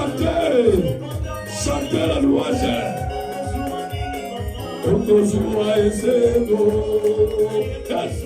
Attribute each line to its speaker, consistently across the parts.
Speaker 1: chantez. Chantez la louange. Okozuma esego. Yes.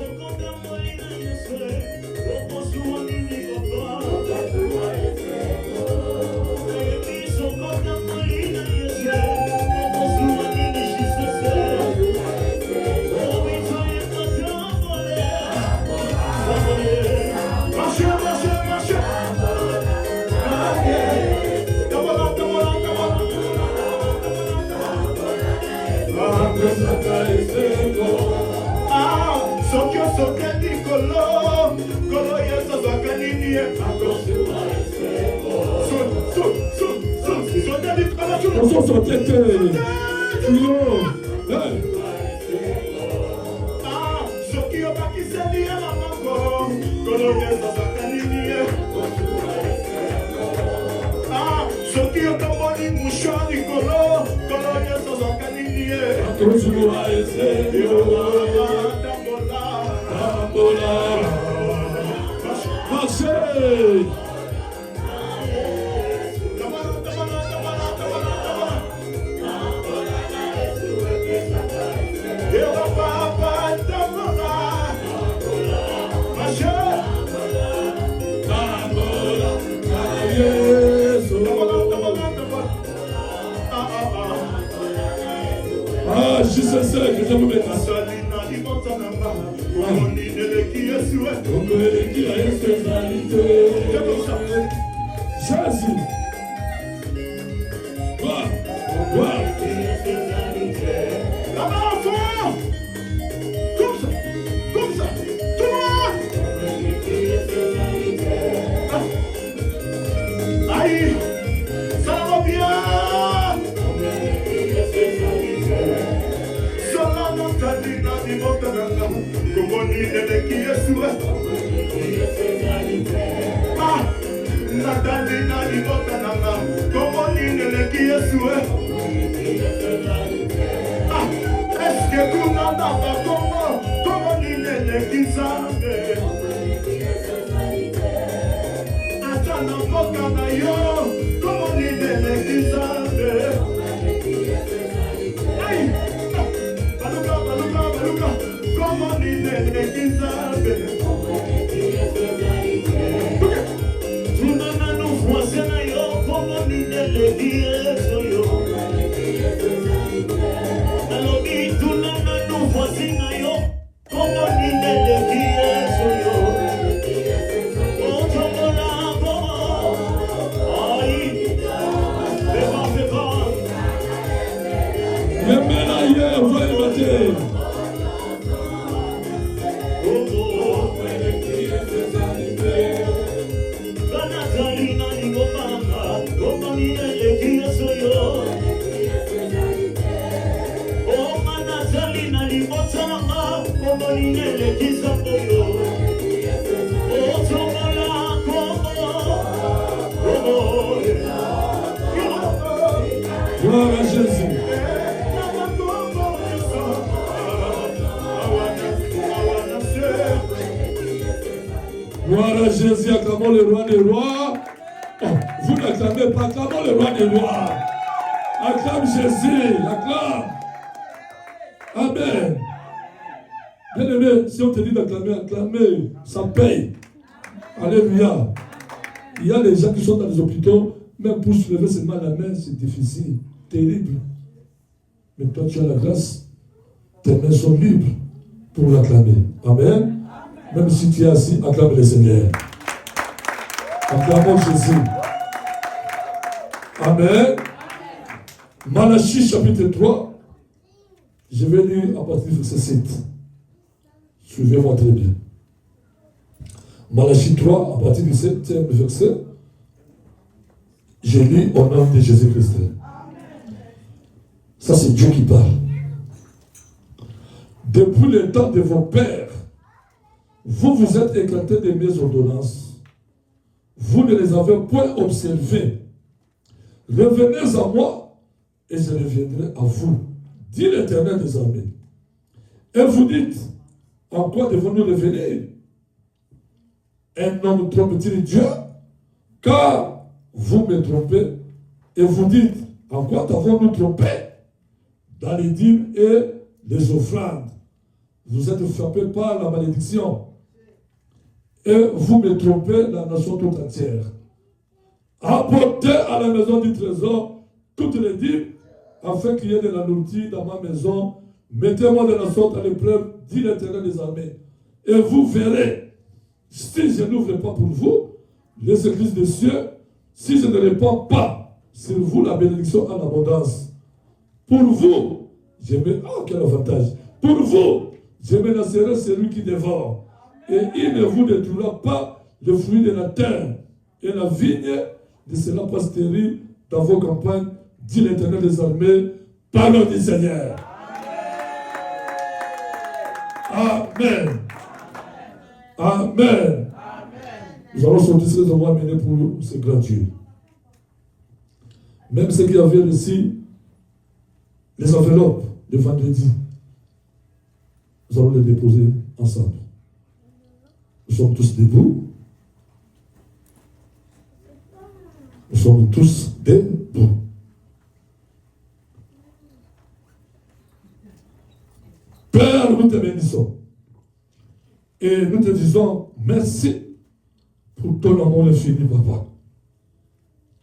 Speaker 2: Gloire à Jésus, acclamons le roi des rois. Oh, vous n'acclamez pas, acclamons le roi des rois. Acclame Jésus, acclame. Amen. Bien aimé, si on te dit d'acclamer, acclamer, ça paye. Alléluia. Il y a des gens qui sont dans les hôpitaux, même pour se lever seulement la main, c'est difficile, terrible. Mais toi, tu as la grâce, tes mains sont libres pour l'acclamer. Amen. Même si tu es assis, acclame le Seigneur. Acclamons Jésus. Amen. Malachie chapitre 3. Je vais lire à partir du verset 7. Suivez-moi très bien. Malachie 3, à partir du 7e verset. Je lis au nom de Jésus-Christ. Ça, c'est Dieu qui parle. Depuis le temps de vos pères, vous vous êtes écartés de mes ordonnances. Vous ne les avez point observées. Revenez à moi et je reviendrai à vous, dit l'Éternel des armées. Et vous dites, en quoi devons-nous revenir? Un homme trompe-t-il Dieu? Car vous me trompez Et vous dites, en quoi t'avons-nous trompé? Dans les dîmes et les offrandes. Vous êtes frappés par la malédiction. Et vous me trompez la nation toute entière. Apportez à la maison du trésor toutes les dîmes, afin qu'il y ait de la nourriture dans ma maison. Mettez-moi de la sorte à l'épreuve, dit l'Éternel des armées. Et vous verrez, si je n'ouvre pas pour vous les églises des cieux, si je ne répands pas sur vous la bénédiction en abondance. Pour vous, quel avantage. Pour vous, je menacerai celui qui dévore. Et il ne vous détruira pas le fruit de la terre. Et la vigne ne sera pas stérile dans vos campagnes, dit l'Éternel des armées, parole du Seigneur. Amen. Amen. Nous allons sortir ce que nous avons amené pour ce grand Dieu. Même ceux qui avaient reçu les enveloppes de vendredi, nous allons les déposer ensemble. Nous sommes tous debout. Nous sommes tous debout. Père, nous te bénissons. Et nous te disons merci pour ton amour infini, Papa.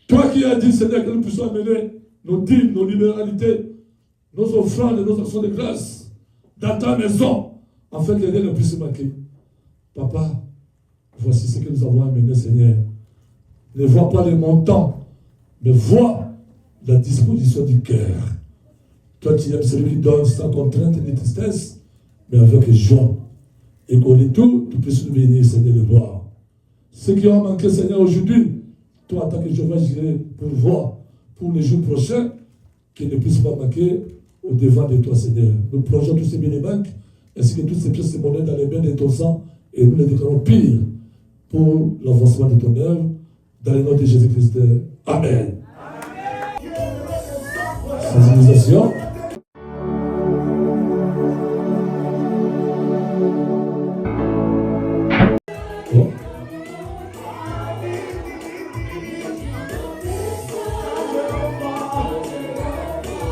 Speaker 2: Toi qui as dit, Seigneur, que nous puissions amener nos dîmes, nos libéralités, nos offrandes et nos actions de grâce dans ta maison, afin que rien ne puisse manquer. Papa, voici ce que nous avons amené, Seigneur. Ne vois pas les montants, mais vois la disposition du cœur. Toi, tu aimes celui qui donne sans contrainte ni tristesse, mais avec joie. Et qu'on ait tout, tu puisses nous bénir, Seigneur, de voir. Ceux qui ont manqué, Seigneur, aujourd'hui, toi, en tant que Jéhovah, j'irai pour voir pour les jours prochains, qu'ils ne puissent pas manquer au devant de toi, Seigneur. Nous plongeons tous ces biens de banque, ainsi que toutes ces pièces de monnaie dans les mains de ton sang, et nous les déclarons pire pour l'avancement de ton œuvre, dans le nom de Jésus-Christ. Amen. Sensibilisation.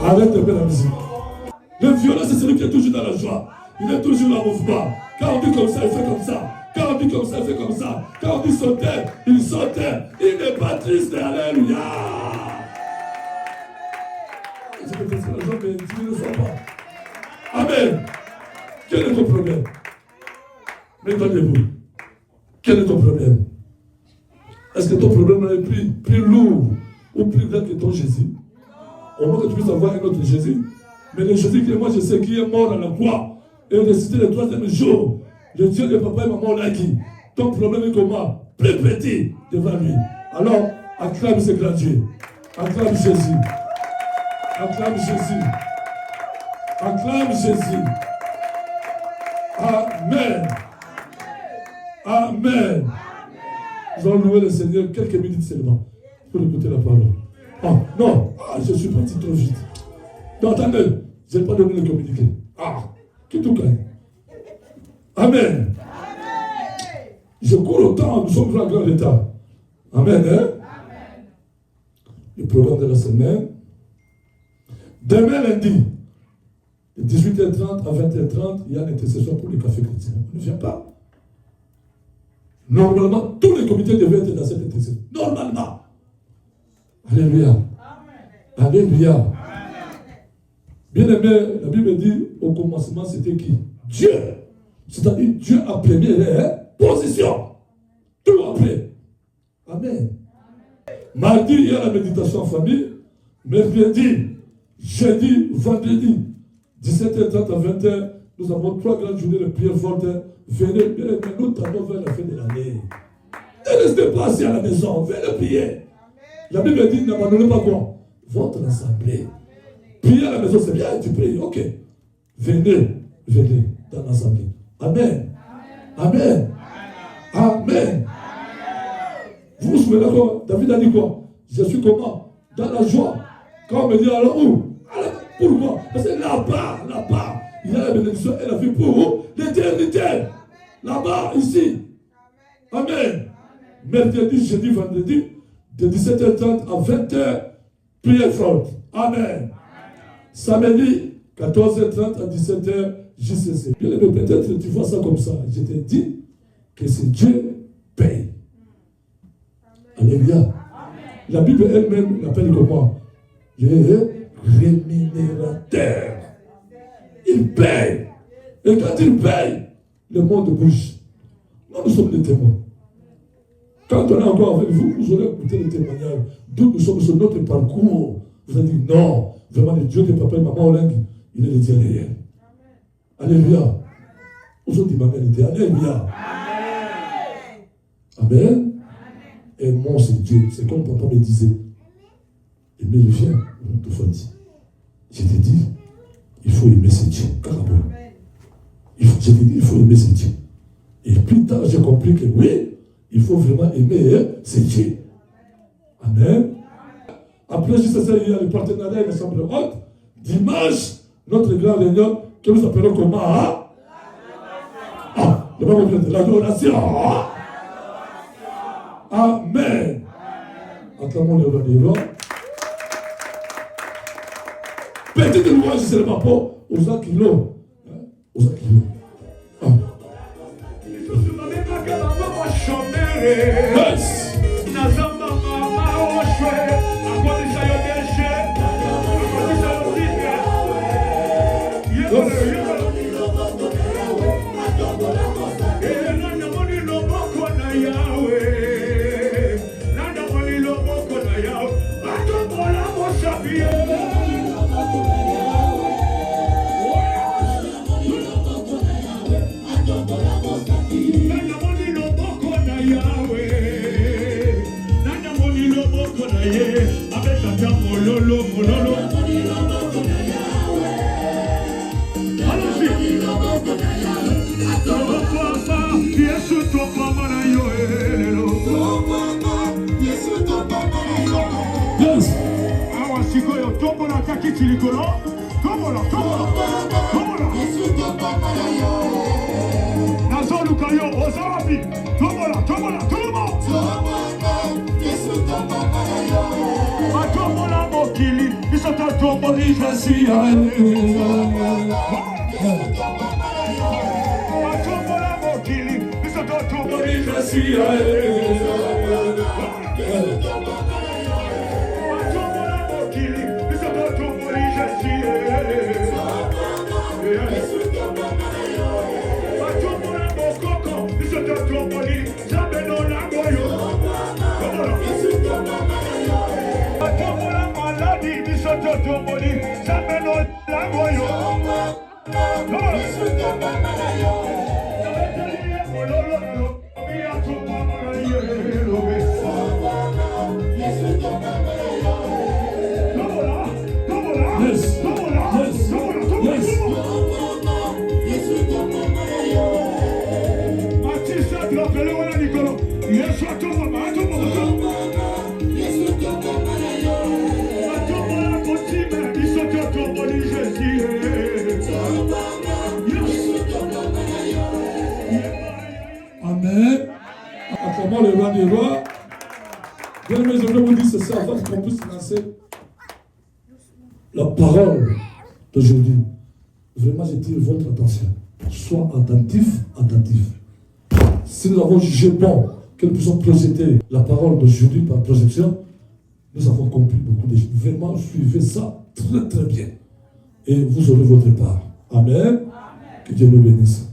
Speaker 2: Arrête de faire la musique. Le violent, c'est celui qui est toujours dans la joie. Il est toujours dans le mouvement. Quand on dit comme ça, il fait comme ça. Quand on dit comme ça, il fait comme ça. Quand on dit sauter, il sautait. Il n'est pas triste. Alléluia. Je peux tester la jambe, mais tu ne le sens pas. Amen. Quel est ton problème? Mets-toi debout. Quel est ton problème? Est-ce que ton problème est plus lourd ou plus grand que ton Jésus? Au moins que tu puisses avoir un autre Jésus. Mais le Jésus que moi je sais qui est mort à la croix et ressuscité le troisième jour. Le Dieu de papa et maman l'a dit. Ton problème est comment? Plus petit devant lui. Alors, acclame ce grand Dieu. Acclame Jésus. Acclame Jésus. Acclame Jésus. Amen. Amen. Nous allons louer le Seigneur quelques minutes seulement pour écouter la parole. Ah, non, je suis parti trop vite. Non, attendez, je n'ai pas donné le communiqué. Qui tout gagne. Amen. Je cours au temps, nous sommes dans un grand état. Amen, hein? Amen. Le programme de la semaine. Demain lundi, de 18h30 à 20h30, il y a une intercession pour les cafés chrétiens. On ne vient pas. Normalement, tous les comités devaient être dans cette intercession. Normalement. Alléluia. Amen. Alléluia. Amen. Bien aimé, la Bible dit, au commencement, c'était qui? Dieu. C'est-à-dire, Dieu a première position. Tout après. Amen. Mardi, il y a la méditation en famille. Mercredi, jeudi, vendredi, 17h30 à 20h, nous avons 3 grandes journées de prière forte. Venez, bien aimé, nous tendons vers la fin de l'année. Ne restez pas assis à la maison, venez prier. La Bible dit, n'abandonnez pas quoi? Votre assemblée. Prier à la maison, c'est bien, tu pries, ok. Venez dans l'assemblée. Amen. Amen. Amen. Vous vous souvenez quoi? David a dit quoi? Je suis comment? Dans la joie. Quand on me dit alors où? Pourquoi? Parce que là-bas, il y a la bénédiction et la vie pour l'éternité. Là-bas, ici. Amen. Mercredi, jeudi, vendredi, de 17h30 à 20h, Priez forte. Amen. Samedi, 14h30 à 17h, JCC. Bien aimé, peut-être tu vois ça comme ça. Je te dis que c'est Dieu paye. Alléluia. La Bible elle-même l'appelle comment? Le rémunérateur. Il paye. Et quand il paye, le monde bouge. Nous sommes des témoins. Quand on est encore avec vous, vous aurez écouté le témoignage. D'où nous sommes sur notre parcours. Vous allez dire non, vraiment le Dieu de papa et maman Olingue, il est le Dieu réel. Alléluia. Aujourd'hui, ma mère était Alléluia. Amen. Aimons ce Dieu. C'est comme papa me disait. Aimer le vient, on te faut dire. Je t'ai dit, il faut aimer ce Dieu. Carabou. Je t'ai dit, il faut aimer ce Dieu. Et plus tard, j'ai compris que oui, il faut vraiment aimer ce Dieu. Amen. Après, juste ça, il y a le partenariat et l'assemblée haute. Dimanche, notre grande réunion, que nous appelons comment? Le moment de l'adoration. Amen. Acclamons le roi des rois. Petite louange, c'est le rapport aux Aquilos. Aux Aquilos. Yes. Amen. Acclamons le roi des rois. Bien aimé, je voulais vous dire ceci afin qu'on puisse lancer la parole d'aujourd'hui. Vraiment, j'attire votre attention. Sois attentif, attentif. Si nous avons jugé bon que nous puissions projeter la parole d'aujourd'hui par projection, nous avons compris beaucoup de choses. Vraiment, suivez ça très très bien. Et vous aurez votre part. Amen. Que Dieu nous bénisse.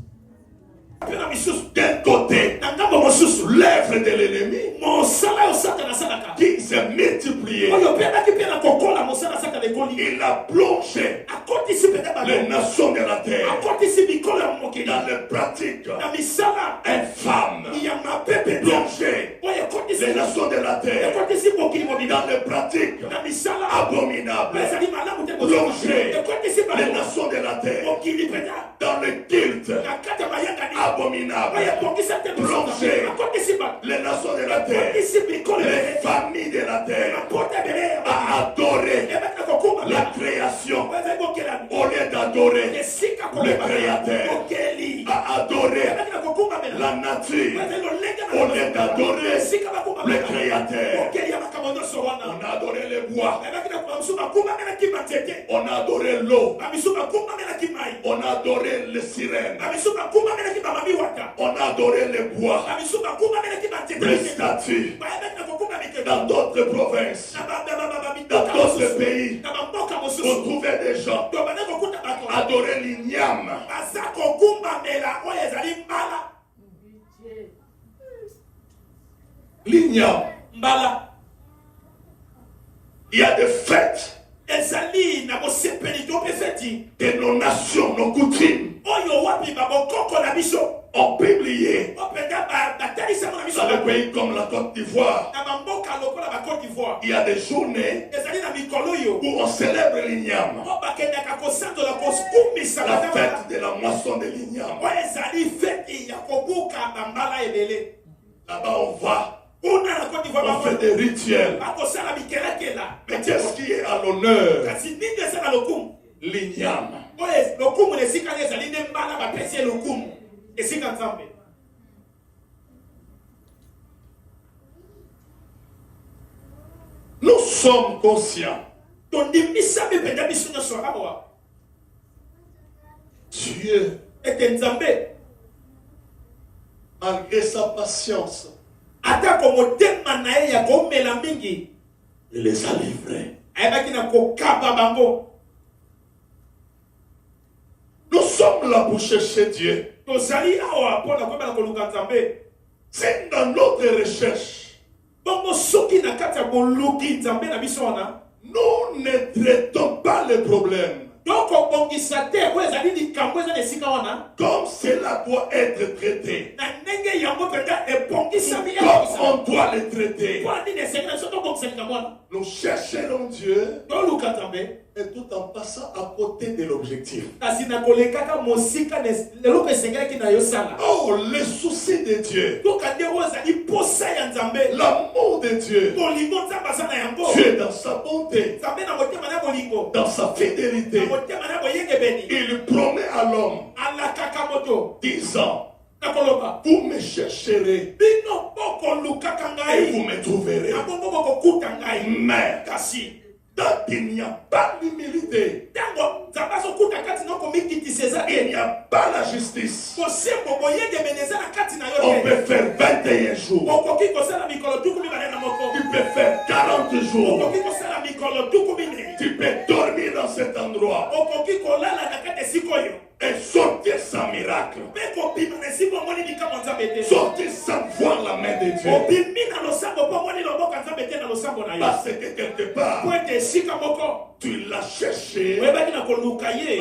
Speaker 1: D'un côté, l'œuvre de l'ennemi qui s'est multiplié. Il a plongé les nations de la terre dans les pratiques infâmes. Plongé les nations de la terre dans les pratiques abominables. Plongé les nations de la terre dans le culte abominable. Plongé les nations de la terre, les familles de la terre, à adorer la création au lieu d'adorer le créateur, à adorer la nature au lieu d'adorer le créateur. On a adoré les bois, On a adoré l'eau. On a adoré les sirènes. On a adoré les bois, les statues. Dans d'autres provinces, dans d'autres pays, on trouvait des gens adorer l'igname. L'igname. Il y a des fêtes de nos nations, nos coutumes ont publié dans les pays comme la Côte d'Ivoire. Il y a des journées où on célèbre l'igname, la fête de la moisson de l'igname. Là-bas on va. On fait des rituels. Mais qu'est-ce qui est à l'honneur? L'igname. Nous sommes conscients. Dieu, malgré sa patience, il les a livrés. Nous sommes là pour chercher Dieu. C'est dans notre recherche. Nous ne traitons pas les problèmes comme cela doit être traité, comme on doit les traiter. Nous chercherons Dieu et tout en passant à côté de l'objectif. Oh, le souci de Dieu, l'amour de Dieu, Dieu dans sa bonté, dans sa fidélité, il promet à l'homme, disant, vous me chercherez et vous me trouverez. Mais tant qu'il n'y a pas l'humilité, il n'y a pas la justice, on peut faire 21 jours, tu peux faire 40 jours, tu peux dormir dans cet endroit et sortir sans miracle, sortir sans voir la main de Dieu. Parce que quelque part, tu l'as cherché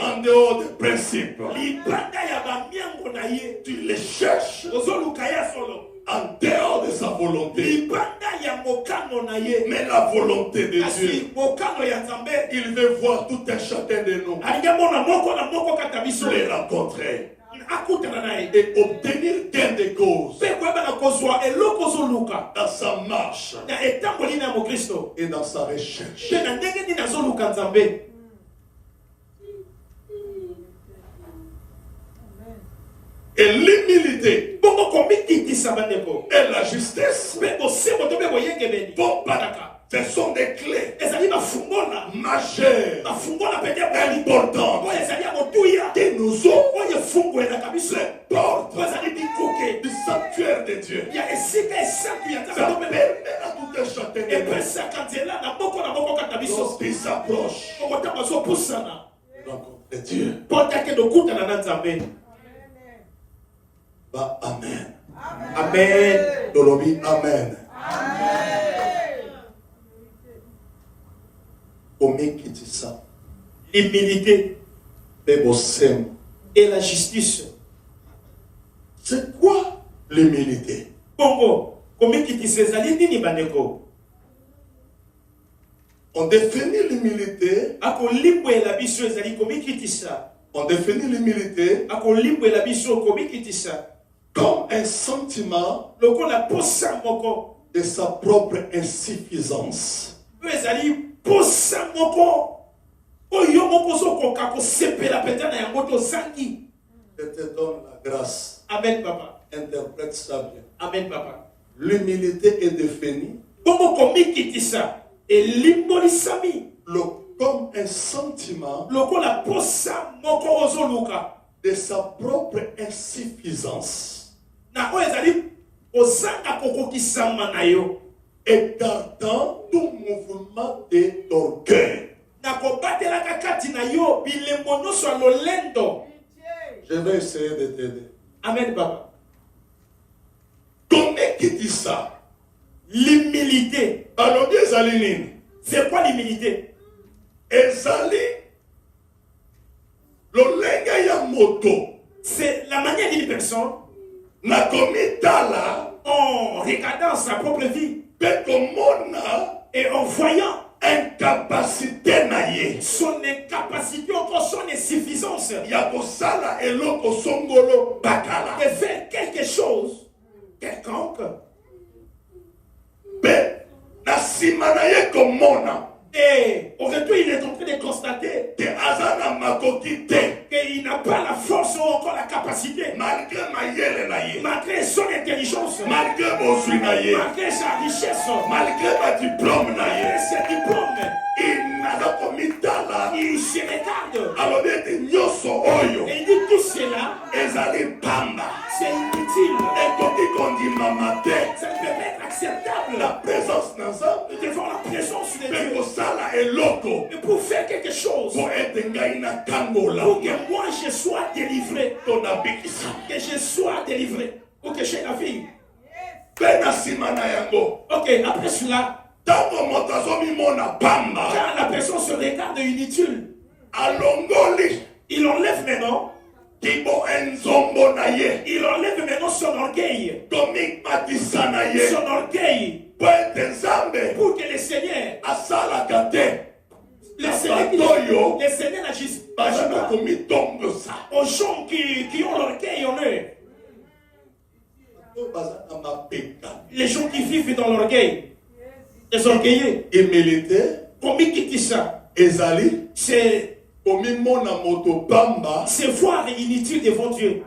Speaker 1: en dehors des principes. Tu les cherches en dehors de sa volonté. Mais la volonté de Dieu, il veut voir tout un chacun de nous les rencontrer et obtenir gain de cause dans sa marche et dans sa recherche. Et l'humilité et la justice ce sont des clés majeures, importantes, qui nous ouvrent les portes du sanctuaire de Dieu. Ça permet à tout un chacun de nous, lorsqu'il s'approche, rencontrer Dieu. Bah, amen.
Speaker 3: Amen.
Speaker 1: Dolobi, amen.
Speaker 3: L'humilité et la justice.
Speaker 1: C'est quoi l'humilité?
Speaker 3: On
Speaker 1: définit l'humilité. On définit l'humilité comme un sentiment de sa propre insuffisance.
Speaker 3: Je
Speaker 1: te donne la grâce.
Speaker 3: Amen, papa.
Speaker 1: Interprète ça bien.
Speaker 3: Amen, papa.
Speaker 1: L'humilité est définie comme un sentiment
Speaker 3: lokola posa moko ozoluka
Speaker 1: de sa propre insuffisance,
Speaker 3: na oyo ezali ozanga kokokisama na yo
Speaker 1: écartant tout mouvement d'orgueil.
Speaker 3: na kobatelaka kati na yo bilembo nyonso ya lolendo.
Speaker 1: Je vais essayer de t'aider.
Speaker 3: Amen, papa.
Speaker 1: Comment qui dit ça?
Speaker 3: L'humilité.
Speaker 1: Alors, ezali nini?
Speaker 3: C'est quoi l'humilité?
Speaker 1: Ezali lolenge ya moto.
Speaker 3: C'est la manière d'une personne
Speaker 1: Na komitala
Speaker 3: en regardant sa propre vie
Speaker 1: pe komona
Speaker 3: et en voyant
Speaker 1: incapacité na ye
Speaker 3: son incapacité, encore son insuffisance
Speaker 1: ya kosala eloko songolo bakala.
Speaker 3: de faire quelque chose quelconque.
Speaker 1: Pe na nsima na ye komona
Speaker 3: Et au retour, il est en train de constater
Speaker 1: te aza na makoki te
Speaker 3: qu'il n'a pas la force ou encore la capacité,
Speaker 1: malgré mayele na ye,
Speaker 3: malgré son intelligence,
Speaker 1: malgré bozwi na ye,
Speaker 3: malgré sa richesse,
Speaker 1: malgré badiplome na
Speaker 3: malgré
Speaker 1: ye,
Speaker 3: ses diplômes.
Speaker 1: inaza komitala
Speaker 3: Il se regarde
Speaker 1: alobi ete nyonso oyo
Speaker 3: et il dit tout cela,
Speaker 1: ezali pamba
Speaker 3: c'est inutile.
Speaker 1: ekoki kondimama te
Speaker 3: Ça ne peut pas être acceptable
Speaker 1: la présence na nzambe
Speaker 3: devant la présence de
Speaker 1: mpe
Speaker 3: Dieu.
Speaker 1: kosala eloko
Speaker 3: Et pour faire quelque chose,
Speaker 1: po ete ngai nakangola
Speaker 3: pour que moi je sois délivré,
Speaker 1: to nabikisa
Speaker 3: que je sois délivré, ou que j'ai la vie.
Speaker 1: mpe na nsima na yango
Speaker 3: Ok, après cela,
Speaker 1: ntango moto azomimona pamba
Speaker 3: quand la personne se regarde inutile,
Speaker 1: alongoli
Speaker 3: il enlève maintenant,
Speaker 1: kibo enzombo na ye
Speaker 3: il enlève maintenant son orgueil,
Speaker 1: komimatisa na ye
Speaker 3: son orgueil,
Speaker 1: po ete nzambe
Speaker 3: pour que le Seigneur,
Speaker 1: asalaka te
Speaker 3: le Seigneur,
Speaker 1: oyo
Speaker 3: le Seigneur n'agisse
Speaker 1: bazana
Speaker 3: pas
Speaker 1: komitombosa
Speaker 3: aux gens qui ont l'orgueil en eux,
Speaker 1: to baza na mapeka.
Speaker 3: les gens qui vivent dans l'orgueil, les orgueilleux.
Speaker 1: Humilité
Speaker 3: Combien qui dit ça?
Speaker 1: ezali
Speaker 3: C'est
Speaker 1: komimona moto pamba,
Speaker 3: voir inutile devant Dieu.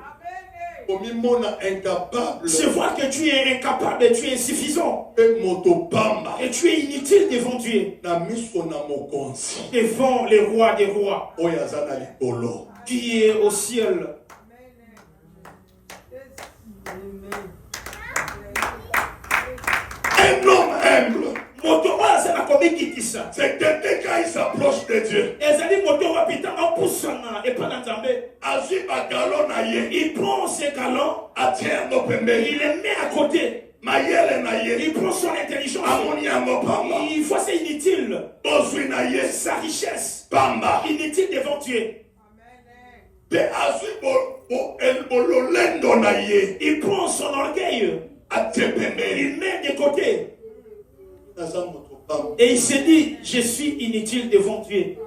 Speaker 1: komimona incapable
Speaker 3: C'est voir que tu es incapable, tu es insuffisant.
Speaker 1: mpe moto pamba
Speaker 3: Et tu es inutile devant Dieu.
Speaker 1: na miso na mokonzi
Speaker 3: Devant les rois des rois.
Speaker 1: oyo aza na likolo.
Speaker 3: Qui est au ciel.
Speaker 1: Un homme humble,
Speaker 3: Moto wa c'est la combien qui dit ça?
Speaker 1: c'est quelqu'un quand il s'approche de Dieu,
Speaker 3: Ezali moto wa pita en poussana et pas l'entendre.
Speaker 1: azwi bagalo na ye,
Speaker 3: Il prend ses galons,
Speaker 1: atia yango pembeni,
Speaker 3: il les met à côté.
Speaker 1: mayele na ye
Speaker 3: Il prend son intelligence.
Speaker 1: amoni yango pamba,
Speaker 3: Il voit c'est inutile.
Speaker 1: bozwi na ye
Speaker 3: Sa richesse.
Speaker 1: pamba,
Speaker 3: Inutile devant Dieu.
Speaker 1: mpe azwi bololendo na ye
Speaker 3: Il prend son orgueil.
Speaker 1: atie pembeni.
Speaker 3: Il met de côté.
Speaker 1: Naza moto pamba,
Speaker 3: Et il se dit, je suis inutile devant Dieu.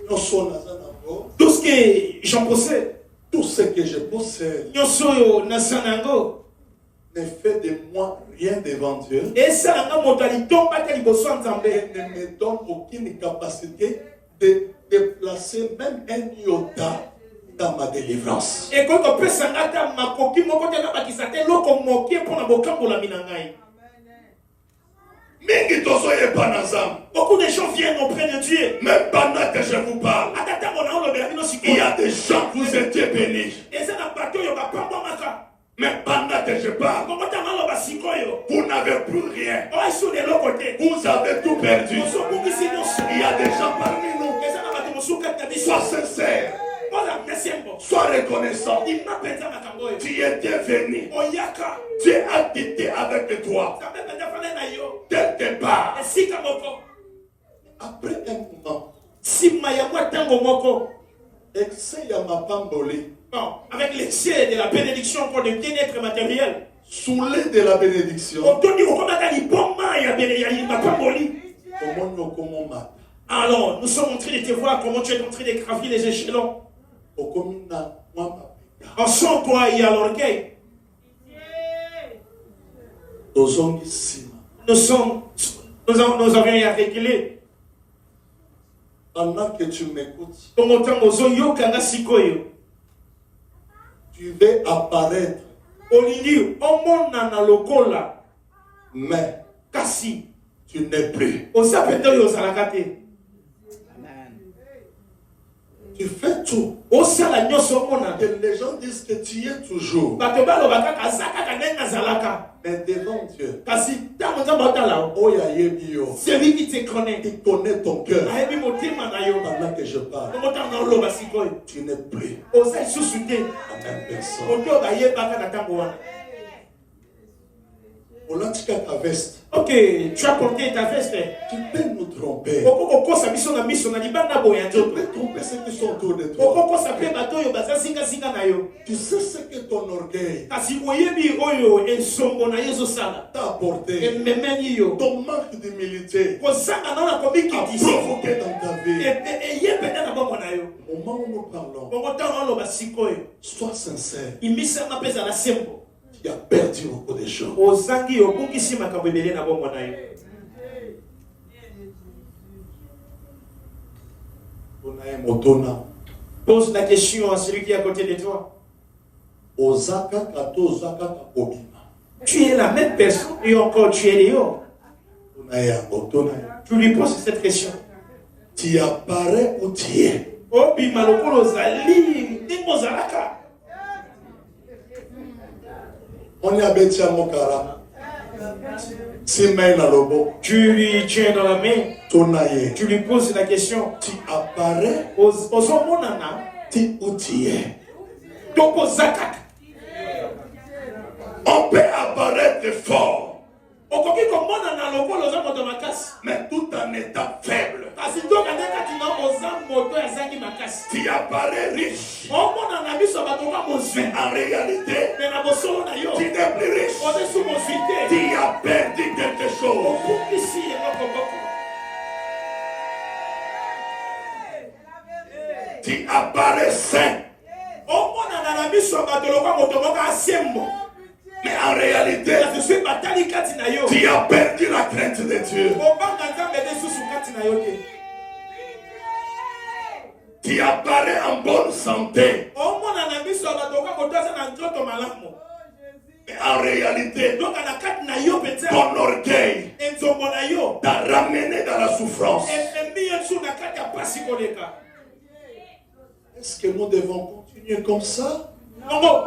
Speaker 1: nyonso naza nango,
Speaker 3: Tout ce que j'en possède,
Speaker 1: tout ce que je possède
Speaker 3: nyonso nasanango.
Speaker 1: ne fait de moi rien devant Dieu.
Speaker 3: Et ça, nanga modali tomba te liboso
Speaker 1: Et
Speaker 3: nzambe.
Speaker 1: ne me donne aucune capacité de déplacer même un iota dans ma délivrance.
Speaker 3: Et quand on peut s'engata makoki moko te na bakisa te loko mokie pour na bokambola minangai.
Speaker 1: Mingi tozo yeba na nzambe.
Speaker 3: Beaucoup de gens viennent auprès de Dieu.
Speaker 1: Même pendant que je vous parle,
Speaker 3: Atata mona olobela bino
Speaker 1: il y a
Speaker 3: sikoyo.
Speaker 1: des gens, vous étiez bénis.
Speaker 3: Eza na bato yo bapambo maka.
Speaker 1: Mais pendant que je parle,
Speaker 3: Kokota maloba sikoyo.
Speaker 1: vous n'avez plus rien.
Speaker 3: Oyo sur de l'autre côté.
Speaker 1: Vous avez tout perdu.
Speaker 3: Osokungisi nyonso.
Speaker 1: Il y a des gens parmi nous.
Speaker 3: Eza na bato mosuka na biso.
Speaker 1: Sois sincère.
Speaker 3: Oza mesembo.
Speaker 1: Sois reconnaissant.
Speaker 3: Ima penza makambo yo.
Speaker 1: Tu étais venu.
Speaker 3: Oyaka.
Speaker 1: Dieu a quitté avec toi.
Speaker 3: Nzambe penza fana na yo.
Speaker 1: Quelque part.
Speaker 3: Esika moko.
Speaker 1: Après un moment,
Speaker 3: Sima ya mwa tango moko.
Speaker 1: excès ya mapamboli.
Speaker 3: Bon, avec l'excès de la bénédiction encore de bien-être matériel.
Speaker 1: Soulé de la bénédiction.
Speaker 3: Otoni okomaka liboma ya mapamboli.
Speaker 1: Comment nous comment mata.
Speaker 3: Alors, nous sommes en train de te voir comment tu es en train de gravir les échelons.
Speaker 1: Okomina mwa mapeka.
Speaker 3: En son toi, il y a l'orgueil.
Speaker 1: Tozongi sima.
Speaker 3: Nous avions à régler.
Speaker 1: Pendant que tu m'écoutes,
Speaker 3: Comme autant aux yokanga sikoyo.
Speaker 1: tu veux apparaître,
Speaker 3: Olili, omona na lokola.
Speaker 1: mais
Speaker 3: Kasi.
Speaker 1: tu n'es plus.
Speaker 3: osapenda oyo ozalaka te.
Speaker 1: Tu fais tout.
Speaker 3: Osala nyonso omona.
Speaker 1: Et les gens disent que tu y es toujours.
Speaker 3: Bato balobaka aza kaka ndenge azalaka.
Speaker 1: Mais devant Dieu,
Speaker 3: Kasi ntango nzambe otala o,
Speaker 1: Oya Yebio,
Speaker 3: celui qui te connaît
Speaker 1: il connaît ton cœur.
Speaker 3: ayebi motema na yo.
Speaker 1: Pendant que je parle,
Speaker 3: Ntango ntango oloba sikoyo
Speaker 1: tu n'es plus
Speaker 3: oza lisusu te
Speaker 1: la même personne.
Speaker 3: moto oyo bayebaka na ntango wana.
Speaker 1: Olatika ta veste.
Speaker 3: Ok, tu as porté ta veste.
Speaker 1: Tu peux nous tromper.
Speaker 3: Okoko kosa biso na miso na libanda boya
Speaker 1: Tu
Speaker 3: nzoto.
Speaker 1: peux tromper ceux qui sont autour de toi.
Speaker 3: Okoko kosa pe bato oyo baza singa na yo.
Speaker 1: Tu sais ce que ton orgueil
Speaker 3: Kasi oyebi oyo ensombo na yo ezosala.
Speaker 1: t'a apporté.
Speaker 3: Ememeni yo.
Speaker 1: Ton manque d'humilité
Speaker 3: Kozanga na
Speaker 1: a
Speaker 3: komikitisi.
Speaker 1: provoqué dans ta vie.
Speaker 3: Eyebenda na bombo na yo.
Speaker 1: Au moment où nous parlons,
Speaker 3: Bongo ntango oloba sikoyo.
Speaker 1: sois sincère.
Speaker 3: Imisama mpe ezala sembo.
Speaker 1: Tu as perdu beaucoup de choses.
Speaker 3: Ozangi obungisi makambo ebele na bombo na yo.
Speaker 1: On a un motona.
Speaker 3: Pose la question à celui qui est à côté de toi.
Speaker 1: Ozaka kato ozaka kabobima.
Speaker 3: Tu es la même personne et encore tu es Léo.
Speaker 1: On a un motona.
Speaker 3: Tu lui poses cette question.
Speaker 1: Tu apparais où tu es.
Speaker 3: Obima lokolo zali ndingo zalaka.
Speaker 1: On y a bêti à mon cara. Si main à lobo.
Speaker 3: Tu lui tiens dans la main.
Speaker 1: Tonaye.
Speaker 3: Tu lui poses la question.
Speaker 1: Tu apparais
Speaker 3: Ozomonana.
Speaker 1: où tu es.
Speaker 3: Toko zakak.
Speaker 1: On peut apparaître fort,
Speaker 3: Okoki komonana lokolo za moto makasi.
Speaker 1: mais tout en étant faible.
Speaker 3: Kasi toka ndeka tina oza moto ya zangi makasi.
Speaker 1: Tu apparais riche,
Speaker 3: Omonana biso batoka
Speaker 1: mais
Speaker 3: mozwi.
Speaker 1: en réalité,
Speaker 3: Mais na bosolo na yo.
Speaker 1: tu n'es plus riche.
Speaker 3: Oze su mozwi te.
Speaker 1: Tu as perdu quelque chose.
Speaker 3: Okukisi eloko moko.
Speaker 1: Tu apparais saint,
Speaker 3: Omonana na biso bato lokwa moto moko asembo.
Speaker 1: mais en réalité,
Speaker 3: Kasi soki batali kati na yo.
Speaker 1: tu as perdu la crainte de Dieu.
Speaker 3: Obanga nzambe lisusu kati na yo te.
Speaker 1: Tu apparais en bonne santé,
Speaker 3: Omonana biso bato lokwa moto aza na nzoto malamu.
Speaker 1: mais en réalité,
Speaker 3: Donc na kati na yo penza.
Speaker 1: ton orgueil
Speaker 3: Enzombo na yo.
Speaker 1: t'a ramené dans la souffrance.
Speaker 3: Ememi yesu na kati ya pasi koleka.
Speaker 1: Est-ce que nous devons continuer comme ça?
Speaker 3: Bongo.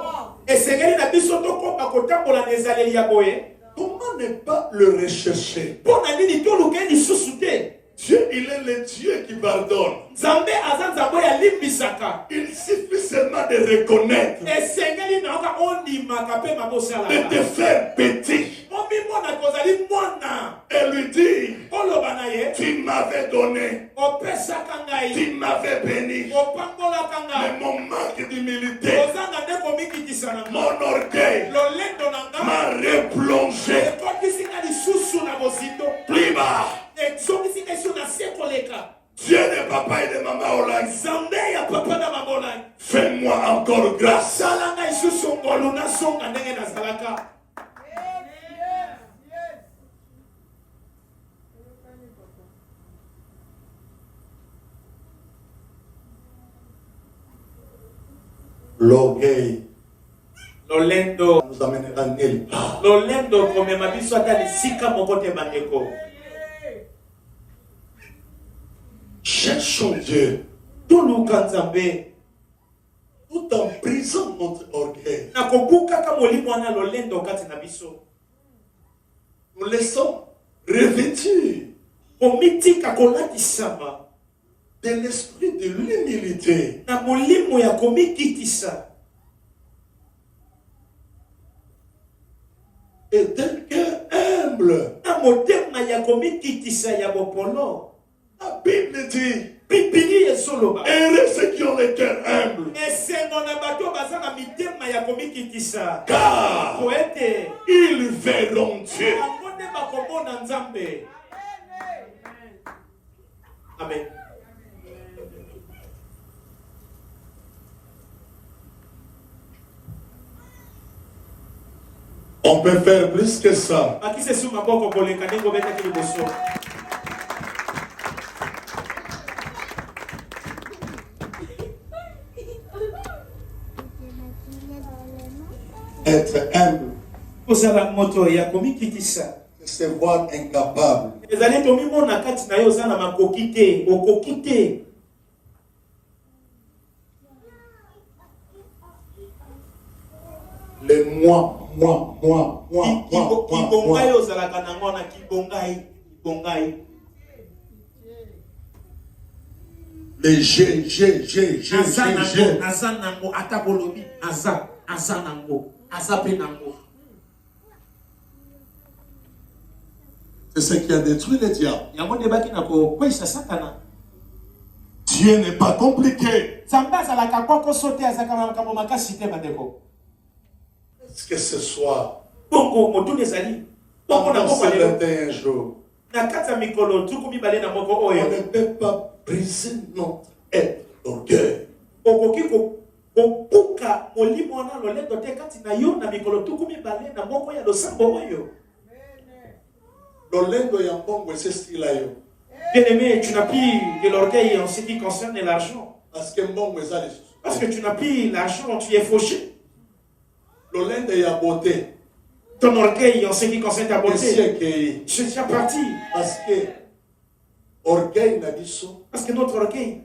Speaker 3: Esengeli na biso tokoba kotambola na ezaleli ya boye.
Speaker 1: Comment ne pas le rechercher?
Speaker 3: Mpo na nini toluka lisusu te?
Speaker 1: Dieu, il est le Dieu qui pardonne.
Speaker 3: Nzambe aza nzambe ya limbisaka.
Speaker 1: Il suffit seulement de reconnaître,
Speaker 3: Esengeli na oka ondimaka mpe mabosala.
Speaker 1: de te faire petit
Speaker 3: Omimona kozali mwana.
Speaker 1: et lui dire,
Speaker 3: Oloba na ye.
Speaker 1: tu m'avais donné,
Speaker 3: Opesaka ngai.
Speaker 1: tu m'avais béni.
Speaker 3: Opangolaka
Speaker 1: Mais
Speaker 3: ngai.
Speaker 1: mon manque d'humilité,
Speaker 3: Ozanga nde komikitisa na ngai.
Speaker 1: mon orgueil
Speaker 3: Lolendo na ngai.
Speaker 1: m'a replongé
Speaker 3: Ekokisi nga lisusu na bozindo.
Speaker 1: plus bas.
Speaker 3: Ezongisi nga lisusu na se koleka.
Speaker 1: Dieu de papa et de maman Olang,
Speaker 3: Nzambe ya papa na mabolai.
Speaker 1: fais-moi encore grâce.
Speaker 3: Sala ngai lisusu ngolu nasonga ndenge nazalaka.
Speaker 1: L'orgueil
Speaker 3: Lolendo.
Speaker 1: nous amènera nulle part.
Speaker 3: Lolendo komema biso ata lisika moko te bandeko.
Speaker 1: Cherchons Dieu
Speaker 3: Toluka Nzambe.
Speaker 1: tout en brisant notre orgueil.
Speaker 3: Na kobukaka molimo wana lolendo kati na biso.
Speaker 1: Nous laissons revêtir
Speaker 3: Komitika kolatisama.
Speaker 1: de l'esprit de l'humilité.
Speaker 3: Na molimo ya komikitisa.
Speaker 1: Et d'un cœur humble.
Speaker 3: Na motema ya komikitisa ya bopolo.
Speaker 1: La Bible dit,
Speaker 3: Bibili ezoloba.
Speaker 1: heureux ceux qui ont le cœur humble,
Speaker 3: Esengo na bato baza na mitema ya komikitisa.
Speaker 1: car
Speaker 3: Po ete
Speaker 1: ils verront Dieu.
Speaker 3: bango nde bakomona Nzambe. Amen.
Speaker 1: On peut faire plus que ça.
Speaker 3: Akise su maboko koleka ndenge obetaki liboso.
Speaker 1: Être humble,
Speaker 3: Kozala moto ya komikitisa.
Speaker 1: c'est se voir incapable
Speaker 3: ezali tomimona kati na yo oza na makoki te, okoki te.
Speaker 1: Les moi.
Speaker 3: Kibongai ozalaka nango na kibongai.
Speaker 1: Les j'ai.
Speaker 3: Aza nango atabolobi, aza nango, aza pe nango.
Speaker 1: C'est ce qui a détruit le diable.
Speaker 3: Yango debaki na ko kwesa satana.
Speaker 1: Dieu n'est pas compliqué.
Speaker 3: Samba zalaka kwa ko sauter azaka na kamo makasi te bandeko.
Speaker 1: Est-ce que ce soir,
Speaker 3: Bongo motu ezali. Bongo na
Speaker 1: pendant
Speaker 3: moko
Speaker 1: ces
Speaker 3: lelo.
Speaker 1: 21 jours,
Speaker 3: Na kata mikolo tuku mibale na moko
Speaker 1: on
Speaker 3: oyo.
Speaker 1: ne peut pas briser notre être, l'orgueil.
Speaker 3: Okoki ko puka molimo na lolendo te kati na yo na mikolo tuku mibale na moko ya losambo oyo.
Speaker 1: L'olendo ya mbongo c'est style yo.
Speaker 3: Bien-aimé, tu n'as plus de l'orgueil en ce qui concerne l'argent.
Speaker 1: Parce que mbongo ça les.
Speaker 3: Parce que tu n'as plus l'argent, tu es fauché.
Speaker 1: L'olendo ya beauté.
Speaker 3: Ton orgueil en ce qui concerne ta beauté.
Speaker 1: C'est
Speaker 3: Je suis déjà parti.
Speaker 1: parce que orgueil na biso
Speaker 3: Parce que notre orgueil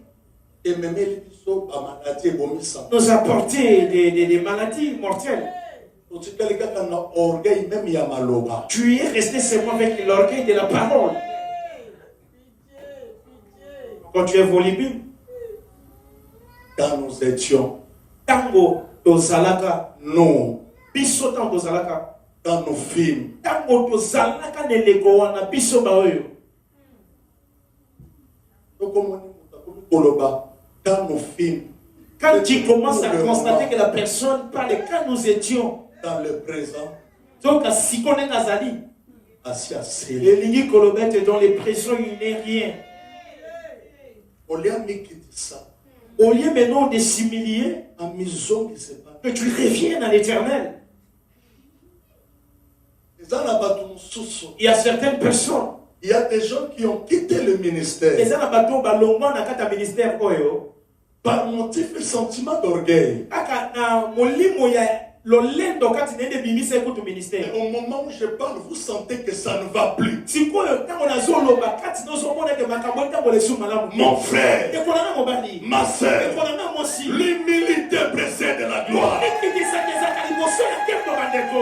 Speaker 1: et même les biso ba maladie bomisa.
Speaker 3: nous a porté des maladies mortelles.
Speaker 1: Orgueil même ya maloba.
Speaker 3: Tu es resté seulement avec l'orgueil de la parole. Quand tu es volubile,
Speaker 1: Quand nous étions,
Speaker 3: tango tozalaka,
Speaker 1: nous,
Speaker 3: biso tango tozalaka,
Speaker 1: dans nos films,
Speaker 3: tango tozalaka neleko wana biso baoyo.
Speaker 1: dans nos films,
Speaker 3: Quand tu commences à constater que la personne parle, quand nous étions,
Speaker 1: dans le présent,
Speaker 3: donc si on est Nazali,
Speaker 1: assis à Céline,
Speaker 3: les lignes colombettes dans les pressions, il n'est rien.
Speaker 1: on lui a mis qui dit ça,
Speaker 3: Au lieu maintenant de s'humilier,
Speaker 1: en maison qui se passe.
Speaker 3: que tu reviennes à l'éternel. Il y a certaines personnes,
Speaker 1: Il y a des gens qui ont quitté le ministère
Speaker 3: les anabato balongwa na kata ministère oyo,
Speaker 1: par motif et sentiment d'orgueil.
Speaker 3: aka na molimo ya lolendo kati nende bimisa ekutu ministère.
Speaker 1: Et au moment où je parle, vous sentez que ça ne va plus.
Speaker 3: Sikoyo tango na zoloba kati no somona ke makambo tango le suma la
Speaker 1: Mon frère,
Speaker 3: e kona na mobali,
Speaker 1: ma
Speaker 3: e
Speaker 1: soeur,
Speaker 3: kona na mosi.
Speaker 1: l'humilité précède la gloire.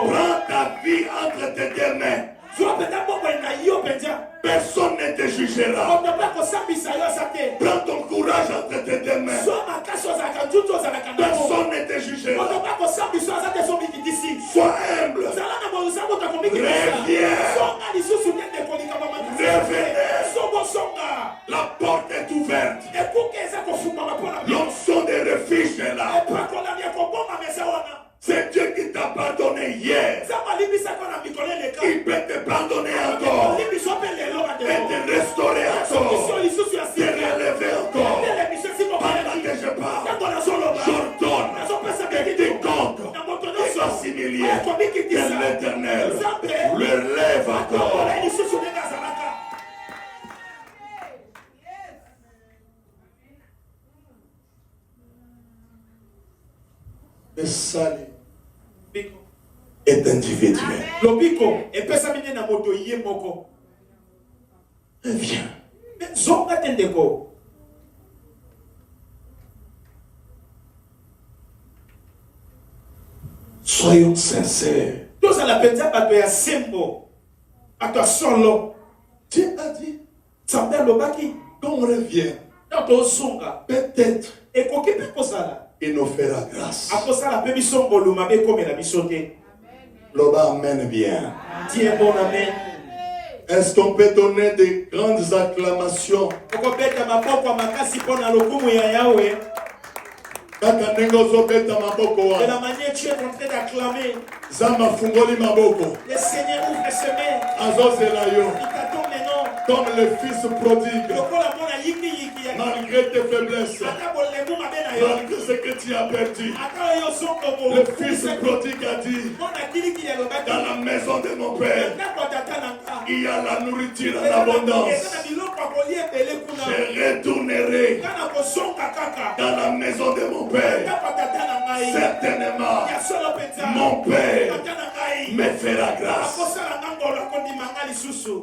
Speaker 1: Prends ta vie entre tes deux mains. Personne ne te jugera. Prends ton courage entre tes deux mains. Personne ne te jugera. Sois humble. Revenez. La porte est ouverte. L'onction de refuge est là. C'est Dieu qui t'a pardonné hier. Il peut te pardonner encore. Et te restaurer encore. Te relever encore. Pendant que je parle, j'ordonne et des comptes et assimilés que l'Éternel le relève encore. Le salut est individuel.
Speaker 3: Lobiko, et pesa mine na moto yé moko.
Speaker 1: Viens.
Speaker 3: Zonga tendeko.
Speaker 1: Soyons sincères.
Speaker 3: Tous à la penza bato ya sembo. Bato solo.
Speaker 1: Dieu a dit,
Speaker 3: Sambel lobaki.
Speaker 1: quand on revient,
Speaker 3: Dans ton zonga.
Speaker 1: peut-être
Speaker 3: Et koki pe kosala.
Speaker 1: il nous fera grâce.
Speaker 3: Akosala pe bisongo lumabe comme la bisote.
Speaker 1: L'Oba amène bien.
Speaker 3: Dis un bon amen.
Speaker 1: Est-ce qu'on peut donner de grandes acclamations?
Speaker 3: Okobeta maboko makasi pona lokumu ya Yahweh.
Speaker 1: Kaka ndenge ozobeta maboko
Speaker 3: De
Speaker 1: wana.
Speaker 3: la manière tu es en train d'acclamer.
Speaker 1: Zamba fungoli maboko.
Speaker 3: Le Seigneur ouvre ses mains.
Speaker 1: Azozela yo.
Speaker 3: Il t'attend maintenant.
Speaker 1: Comme le fils prodigue.
Speaker 3: Lokola mona yiki yiki ya.
Speaker 1: Malgré tes faiblesses.
Speaker 3: Ata bolemu mabe na yo.
Speaker 1: Malgré ce que tu as perdu.
Speaker 3: Ata yo songo bo.
Speaker 1: Le fils prodigue a dit,
Speaker 3: Mona kiliki ya lobaki.
Speaker 1: dans la maison de mon père,
Speaker 3: Ndako tata nanga.
Speaker 1: il y a la nourriture en abondance.
Speaker 3: Eza na biloko akoli ebele kuna.
Speaker 1: Je retournerai
Speaker 3: Kana kosonga kaka.
Speaker 1: dans la maison de mon père.
Speaker 3: Ndako tata na ngai.
Speaker 1: Certainement,
Speaker 3: Ya solo penza.
Speaker 1: mon père
Speaker 3: Tata na ngai.
Speaker 1: me fera grâce.
Speaker 3: Akosala nangolo akondima ngai lisusu.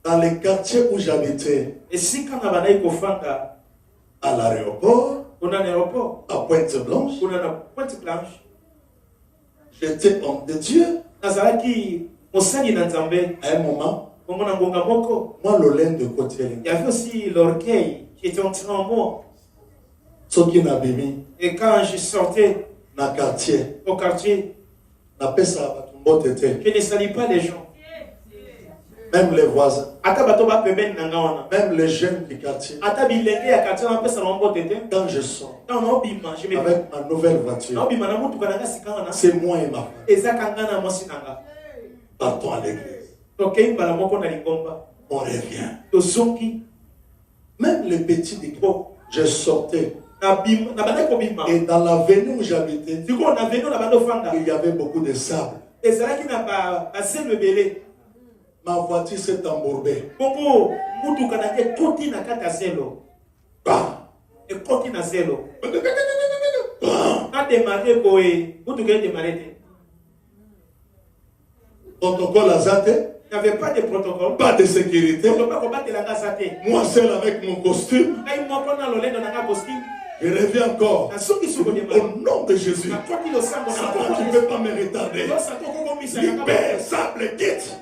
Speaker 1: Dans les quartiers où j'habitais,
Speaker 3: Et si quand on a kofanda
Speaker 1: à l'aéroport,
Speaker 3: on a un aéroport,
Speaker 1: à Pointe-Blanche,
Speaker 3: on a une pointe blanche.
Speaker 1: j'étais homme de Dieu.
Speaker 3: Nazalaki mosali na Nzambe.
Speaker 1: À un moment,
Speaker 3: Comme on a ngonga moko.
Speaker 1: moi, l'olène de côté,
Speaker 3: Il y avait aussi l'orgueil qui était entré en moi.
Speaker 1: ce qui n'a bimi,
Speaker 3: Et quand je sortais
Speaker 1: dans le quartier,
Speaker 3: au quartier,
Speaker 1: n'a pas ça, je
Speaker 3: je ne salis pas les gens.
Speaker 1: même les voisins,
Speaker 3: Ata bato ba pembeni na nga wana.
Speaker 1: même les jeunes du quartier.
Speaker 3: Ata bilenge ya quartier na pesa na mbote te.
Speaker 1: Quand je sors
Speaker 3: Quand on obima, je me
Speaker 1: avec ma nouvelle
Speaker 3: na
Speaker 1: voiture,
Speaker 3: obima na mutu kana sikanga na.
Speaker 1: c'est moi et ma femme.
Speaker 3: Eza kanga na mosi nanga.
Speaker 1: Partons à l'église.
Speaker 3: Tokei mbala moko na lingomba.
Speaker 1: On revient.
Speaker 3: Tosoki
Speaker 1: Même les petits du groupe, je sortais.
Speaker 3: na bima na bana ko bima.
Speaker 1: Et dans l'avenue où j'habitais,
Speaker 3: Siko na veno na bando fanda.
Speaker 1: il y avait beaucoup de sable.
Speaker 3: Ezalaki na ba sel belé.
Speaker 1: Ma voiture s'est embourbée.
Speaker 3: Bongo mutu kana ke koti na kata zelo.
Speaker 1: Bah.
Speaker 3: Et koti na zelo. Na démarrer boy, mutu ke démarrer te.
Speaker 1: Protocole à Zate,
Speaker 3: Il n'y avait pas de protocole.
Speaker 1: pas de sécurité.
Speaker 3: On ne peut pas combattre la gasate.
Speaker 1: Moi seul avec mon costume,
Speaker 3: Quand il m'a pris dans le lait dans la costume,
Speaker 1: je reviens encore.
Speaker 3: la soupe qui se connaît pas.
Speaker 1: Au nom de Jésus.
Speaker 3: La toi qui le sens, on
Speaker 1: Satan, tu ne peux pas me retarder. Libère, sable, quitte.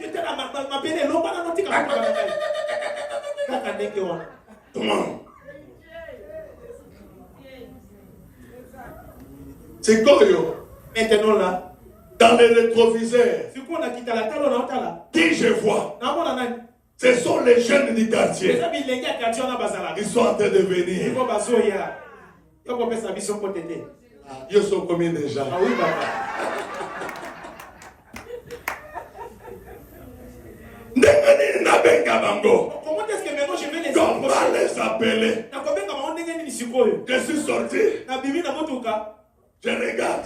Speaker 1: Comment? C'est quoi, yo?
Speaker 3: Maintenant là,
Speaker 1: Dans les rétroviseurs,
Speaker 3: si on a quitté la table, on a quitté la
Speaker 1: qui je vois?
Speaker 3: table.
Speaker 1: Ce sont les jeunes du quartier.
Speaker 3: Ils
Speaker 1: Ils sont en train de venir. Ils sont combien de gens?
Speaker 3: Ah oui, papa. Comment est-ce que maintenant je vais les
Speaker 1: Comment
Speaker 3: approcher?
Speaker 1: les appeler? Je suis sorti. Je regarde.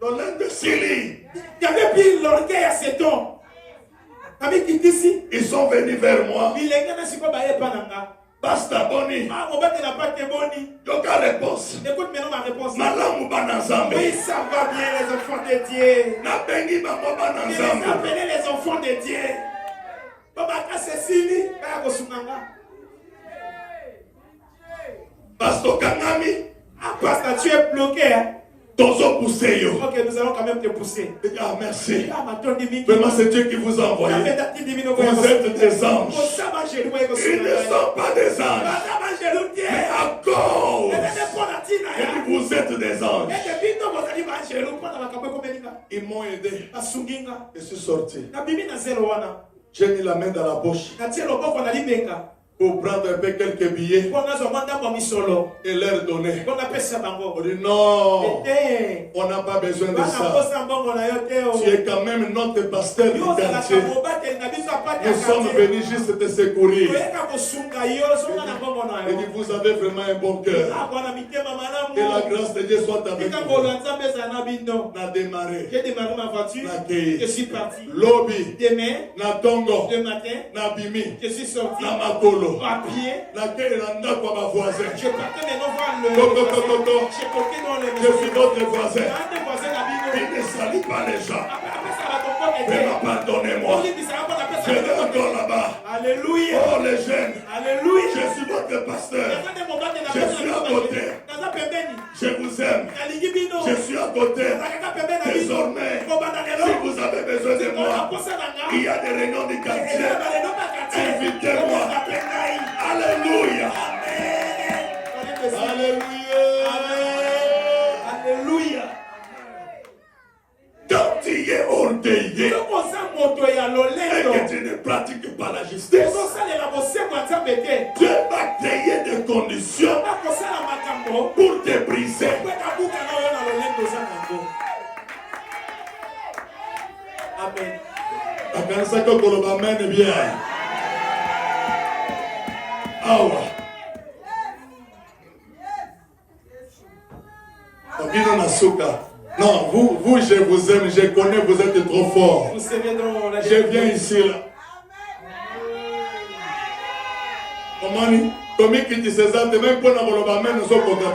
Speaker 1: L'olène de Syrie.
Speaker 3: Il y avait pris l'orgueil à cet homme.
Speaker 1: Ils sont venus vers moi. Basta Boni.
Speaker 3: Ah, mon bête n'a pas été boni.
Speaker 1: Yoka réponse.
Speaker 3: Écoute maintenant ma réponse.
Speaker 1: Malamu Banazambe.
Speaker 3: Oui, ça va bien, les enfants de Dieu.
Speaker 1: Na bengi bango
Speaker 3: Je les
Speaker 1: Banazambe.
Speaker 3: appelais les enfants de Dieu. Baba Cécilie,
Speaker 1: Pastor Kangami.
Speaker 3: ah, pasteur, tu es bloqué. Hein?
Speaker 1: Tozo poussé yo.
Speaker 3: Ok, nous allons quand même te pousser.
Speaker 1: Ah, merci.
Speaker 3: Ah, ma tonne de
Speaker 1: Vraiment, c'est Dieu qui vous a envoyé. Vous êtes des anges. Ils ne sont pas des anges. Mais à cause. Et vous êtes des anges. Ils m'ont aidé. Je suis sorti. J'ai mis la main dans la poche pour prendre un peu quelques billets et leur donner. On dit non, on n'a pas besoin de ça. Tu es quand même notre pasteur du quartier. Nous sommes venus juste te secourir. Et dit, vous avez vraiment un bon cœur. Que la grâce de Dieu soit avec vous. On a démarré.
Speaker 3: J'ai démarré ma voiture, je suis parti.
Speaker 1: Lobby.
Speaker 3: Demain,
Speaker 1: Na tongo.
Speaker 3: le matin,
Speaker 1: Na bimi.
Speaker 3: je suis sorti
Speaker 1: Na makolo.
Speaker 3: à pied.
Speaker 1: Laquelle est la quoi ma voisin.
Speaker 3: Je partais maintenant voir le
Speaker 1: Coco.
Speaker 3: J'ai toqué dans les
Speaker 1: Je suis votre voisin.
Speaker 3: Un des voisins d'Abino.
Speaker 1: Il ne salit pas les gens.
Speaker 3: Après ça, la tombe était.
Speaker 1: Vraiment, pardonnez-moi. Je vais encore là-bas.
Speaker 3: Alléluia.
Speaker 1: Oh les jeunes.
Speaker 3: Alléluia.
Speaker 1: Je suis votre pasteur. Je suis à côté. Je vous aime. Je suis à côté. Désormais, si vous avez besoin de moi, il y a des réunions du quartier. Invitez-moi. Alléluia.
Speaker 3: Alléluia.
Speaker 1: Quand tu es orgueilleux et que tu ne pratiques pas la justice, Dieu va créer des conditions pour te briser.
Speaker 3: Amen.
Speaker 1: Akanisa kokoloba amen bien. Awa. Abino Nasuka. Non, vous, je vous aime, je connais, vous êtes trop fort. Je viens ici là. Comment ni? Comme qui dit César, même pour la amen, nous sommes contents.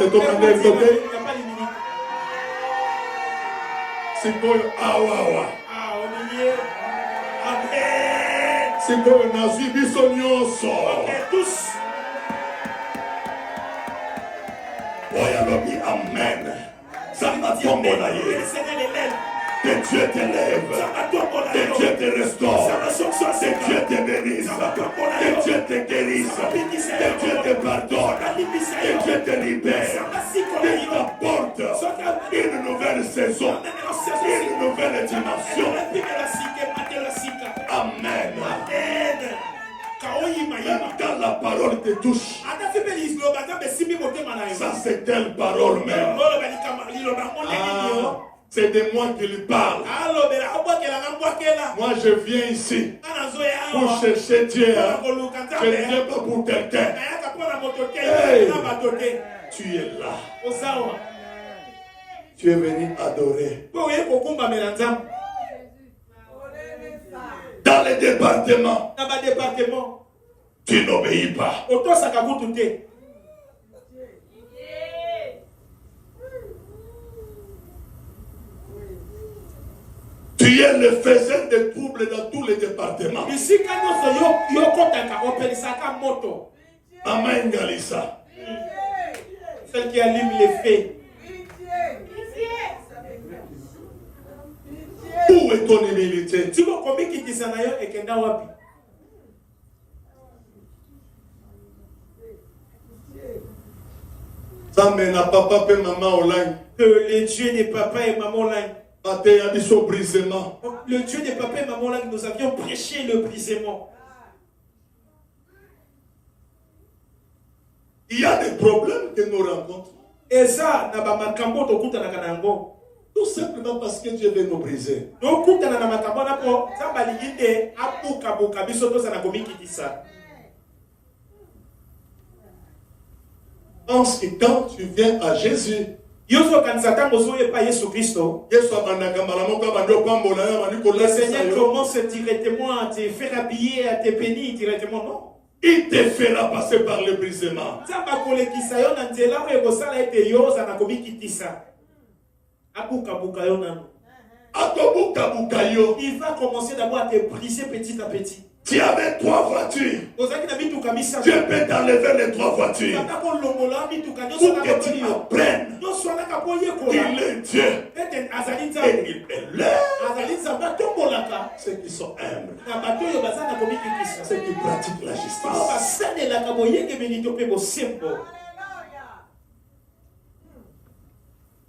Speaker 1: C'est pour awa.
Speaker 3: Ah, au milieu.
Speaker 1: C'est comme un azui bisognoso.
Speaker 3: Ok, tous.
Speaker 1: Oya lobi amen. Samba tombo na
Speaker 3: Le
Speaker 1: ye.
Speaker 3: Seigneur l'élève.
Speaker 1: Que Dieu t'élève.
Speaker 3: Samba tombo na
Speaker 1: Que
Speaker 3: yo.
Speaker 1: Dieu te restaure.
Speaker 3: Samba
Speaker 1: Que Dieu te bénisse. Que Dieu te guérisse. Que Dieu te pardonne. Que Dieu te libère. Qu'il t'apporte une nouvelle saison. Une nouvelle dimension. Amen. Même quand la parole te touche, ça c'est telle parole même. Ah, c'est de moi qu'il parle. Moi je viens ici pour chercher Dieu. Je ne viens pas pour quelqu'un. Hey, tu es là. Tu es venu adorer. Dans les départements, tu n'obéis pas. Tu es le faiseur de troubles dans tous les départements. Amen, Galissa.
Speaker 3: Celle qui allume les faits.
Speaker 1: Où est ton humilité?
Speaker 3: Tu vois combien qui disent et kenda wapi?
Speaker 1: Ça mène à papa et maman au line.
Speaker 3: Que les dieux de papa et maman line. Le Dieu de papa et maman line, nous avions prêché le brisement.
Speaker 1: Il y a des problèmes que nous rencontrons.
Speaker 3: Et ça, na ba makambo to kuta na kanango.
Speaker 1: Tout simplement parce que Dieu veut nous briser.
Speaker 3: Donc kuta na makambo na ko samba lingite apuka buka biso to sana komiki disa.
Speaker 1: Pense que quand tu viens à Jésus,
Speaker 3: Yoso kanisa tango soye pa Yesu Christo. Le Seigneur commence directement à te faire habiller, à te bénir directement, non?
Speaker 1: Il te fera passer par le brisement.
Speaker 3: Il va commencer d'abord à te briser petit à petit.
Speaker 1: Tu avais 3 voitures. Dieu peut t'enlever les 3 voitures. Pour que tu apprennes qu'il est Dieu. Et il élève ceux qui sont humbles. Ceux qui pratiquent la justice.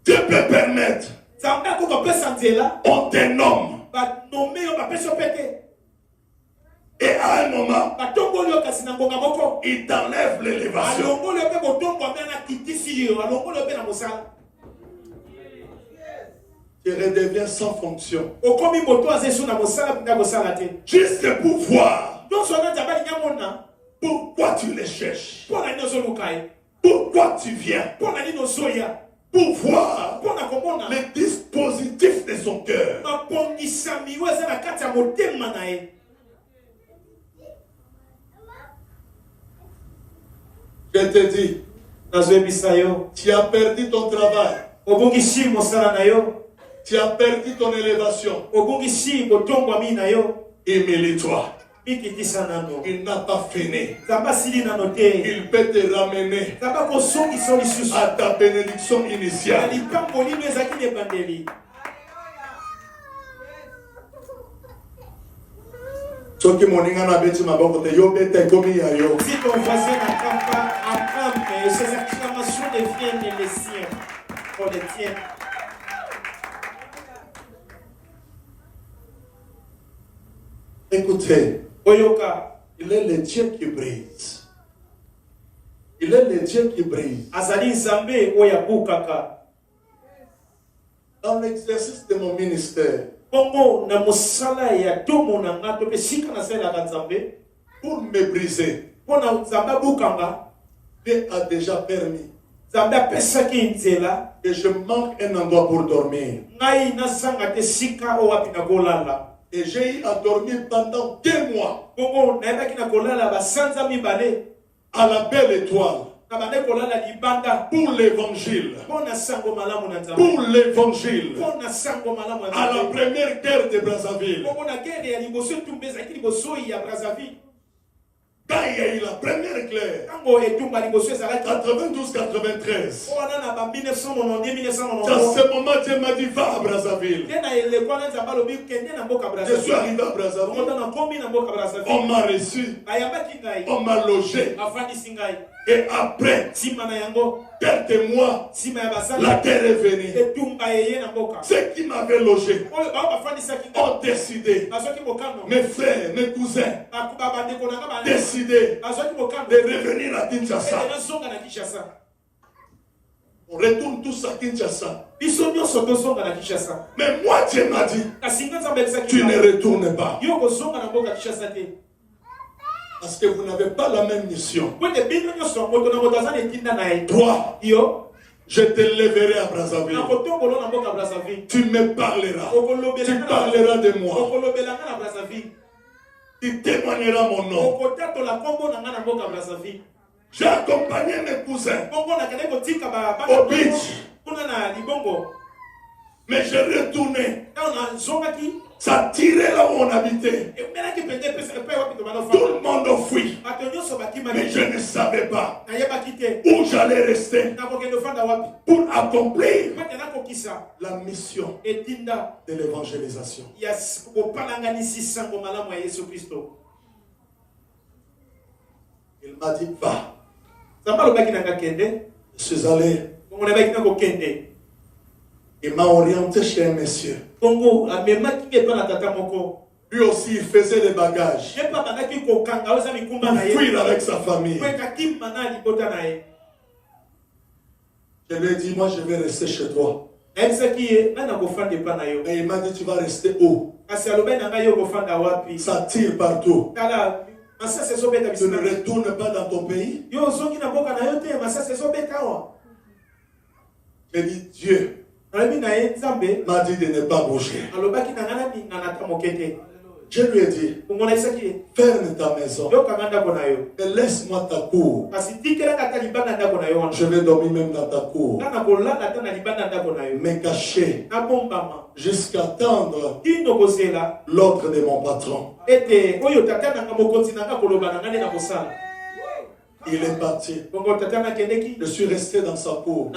Speaker 1: Dieu peut permettre. On te nomme. Et à un moment, il t'enlève l'élévation. Tu redeviens sans fonction. Juste pour voir. Pourquoi tu les cherches? Pourquoi tu viens? Pour voir les dispositifs de son cœur. Je te dis, tu as perdu ton travail. Tu as perdu ton élévation. Humilie-toi. Il n'a pas fini. Il peut te ramener à ta bénédiction initiale. Si ton voisin
Speaker 3: acclame, ces acclamations deviennent les siens, pour les tiens.
Speaker 1: Écoutez,
Speaker 3: Oyoka,
Speaker 1: il est le Dieu qui brise. Il est le Dieu qui brise.
Speaker 3: Azali Zambé Oyabukaka.
Speaker 1: Dans l'exercice de mon ministère,
Speaker 3: Bongo na musala ya domo na ngato pe sika na sela ka Zambé
Speaker 1: pour me briser.
Speaker 3: Pona Zamba bukanga,
Speaker 1: Dieu a déjà permis
Speaker 3: Zamba pesa ki nzela
Speaker 1: que je manque un endroit pour dormir.
Speaker 3: ngai na sanga te sika o wapi na kolala.
Speaker 1: Et j'ai eu à dormir pendant 2 mois
Speaker 3: Bongo na yeba ki na kolala ba sanza mibale
Speaker 1: à la belle étoile. pour l'évangile. Pour l'évangile. À la première guerre de Brazzaville. Quand il y a eu la première guerre, 92-93, dans ce moment, Dieu m'a dit, va à Brazzaville. Je suis arrivé à Brazzaville, on m'a reçu, on m'a logé. Et après, quelques mois, la terre est venue. Ceux qui m'avaient logé ont décidé, mes frères, mes cousins, décidé de revenir à Kinshasa. On retourne tous à Kinshasa. Mais moi, Dieu m'a dit, tu ne retournes pas. Parce que vous n'avez pas la même mission. Toi, je te lèverai à Brazzaville. Tu me parleras. Tu parleras de moi. Tu témoigneras mon nom. J'ai accompagné mes cousins au beach. Mais je retournais. Ça tirait là où on habitait. Tout le monde fuit. Mais je ne savais pas où j'allais rester pour accomplir la mission de l'évangélisation. Il m'a dit, va. Je suis allé. Il m'a orienté chez un monsieur. Lui aussi, il faisait les bagages. Pour fuir avec sa famille. Je lui ai dit, moi je vais rester chez toi. Et il m'a dit, tu vas rester où? Ça tire partout. Tu ne retournes pas dans ton pays. J'ai dit, Dieu m'a dit de ne pas bouger. Je lui ai dit, ferme ta maison et laisse-moi ta cour. Je vais dormir même dans ta cour. Me cacher jusqu'à attendre l'ordre de mon patron. Il est parti. Je suis resté dans sa cour.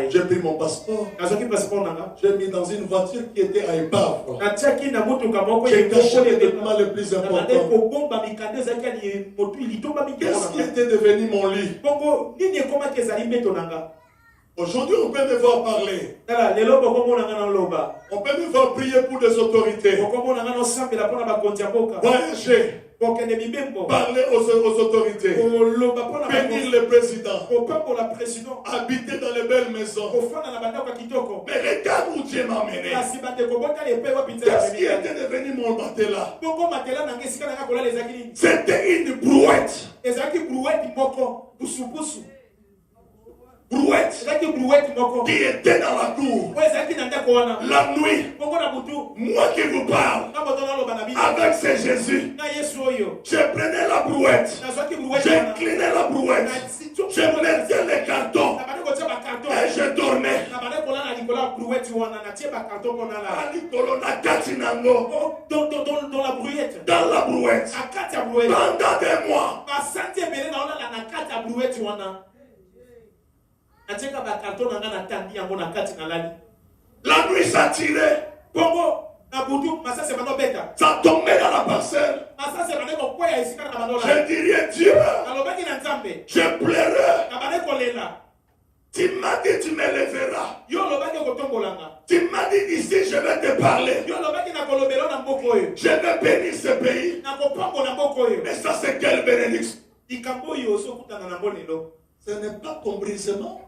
Speaker 1: J'ai pris mon passeport. J'ai mis dans une voiture qui était à épave. J'ai caché les documents les plus importants. Qu'est-ce qui était devenu mon lit? Aujourd'hui, on peut me voir parler. On peut me voir prier pour des autorités. Voyager. Parler aux autorités. Bénir le président. Habiter dans les belles maisons. Mais regarde où Dieu m'a mené. Qu'est-ce qui était devenu mon matelas? C'était une brouette. Brouette qui était dans la cour la nuit. Moi qui vous parle avec ce Jésus, je prenais la brouette, j'inclinais la brouette, je mettais les cartons et je dormais. Dans la brouette pendant des mois. La nuit ça tirait. Ça tombait dans la parcelle. Je dirais Dieu. Je pleurais. Tu m'as dit tu me lèveras. Tu m'as dit ici je vais te parler. Je vais bénir ce pays. Et ça c'est quelle bénédiction? Ce n'est pas ton brisement.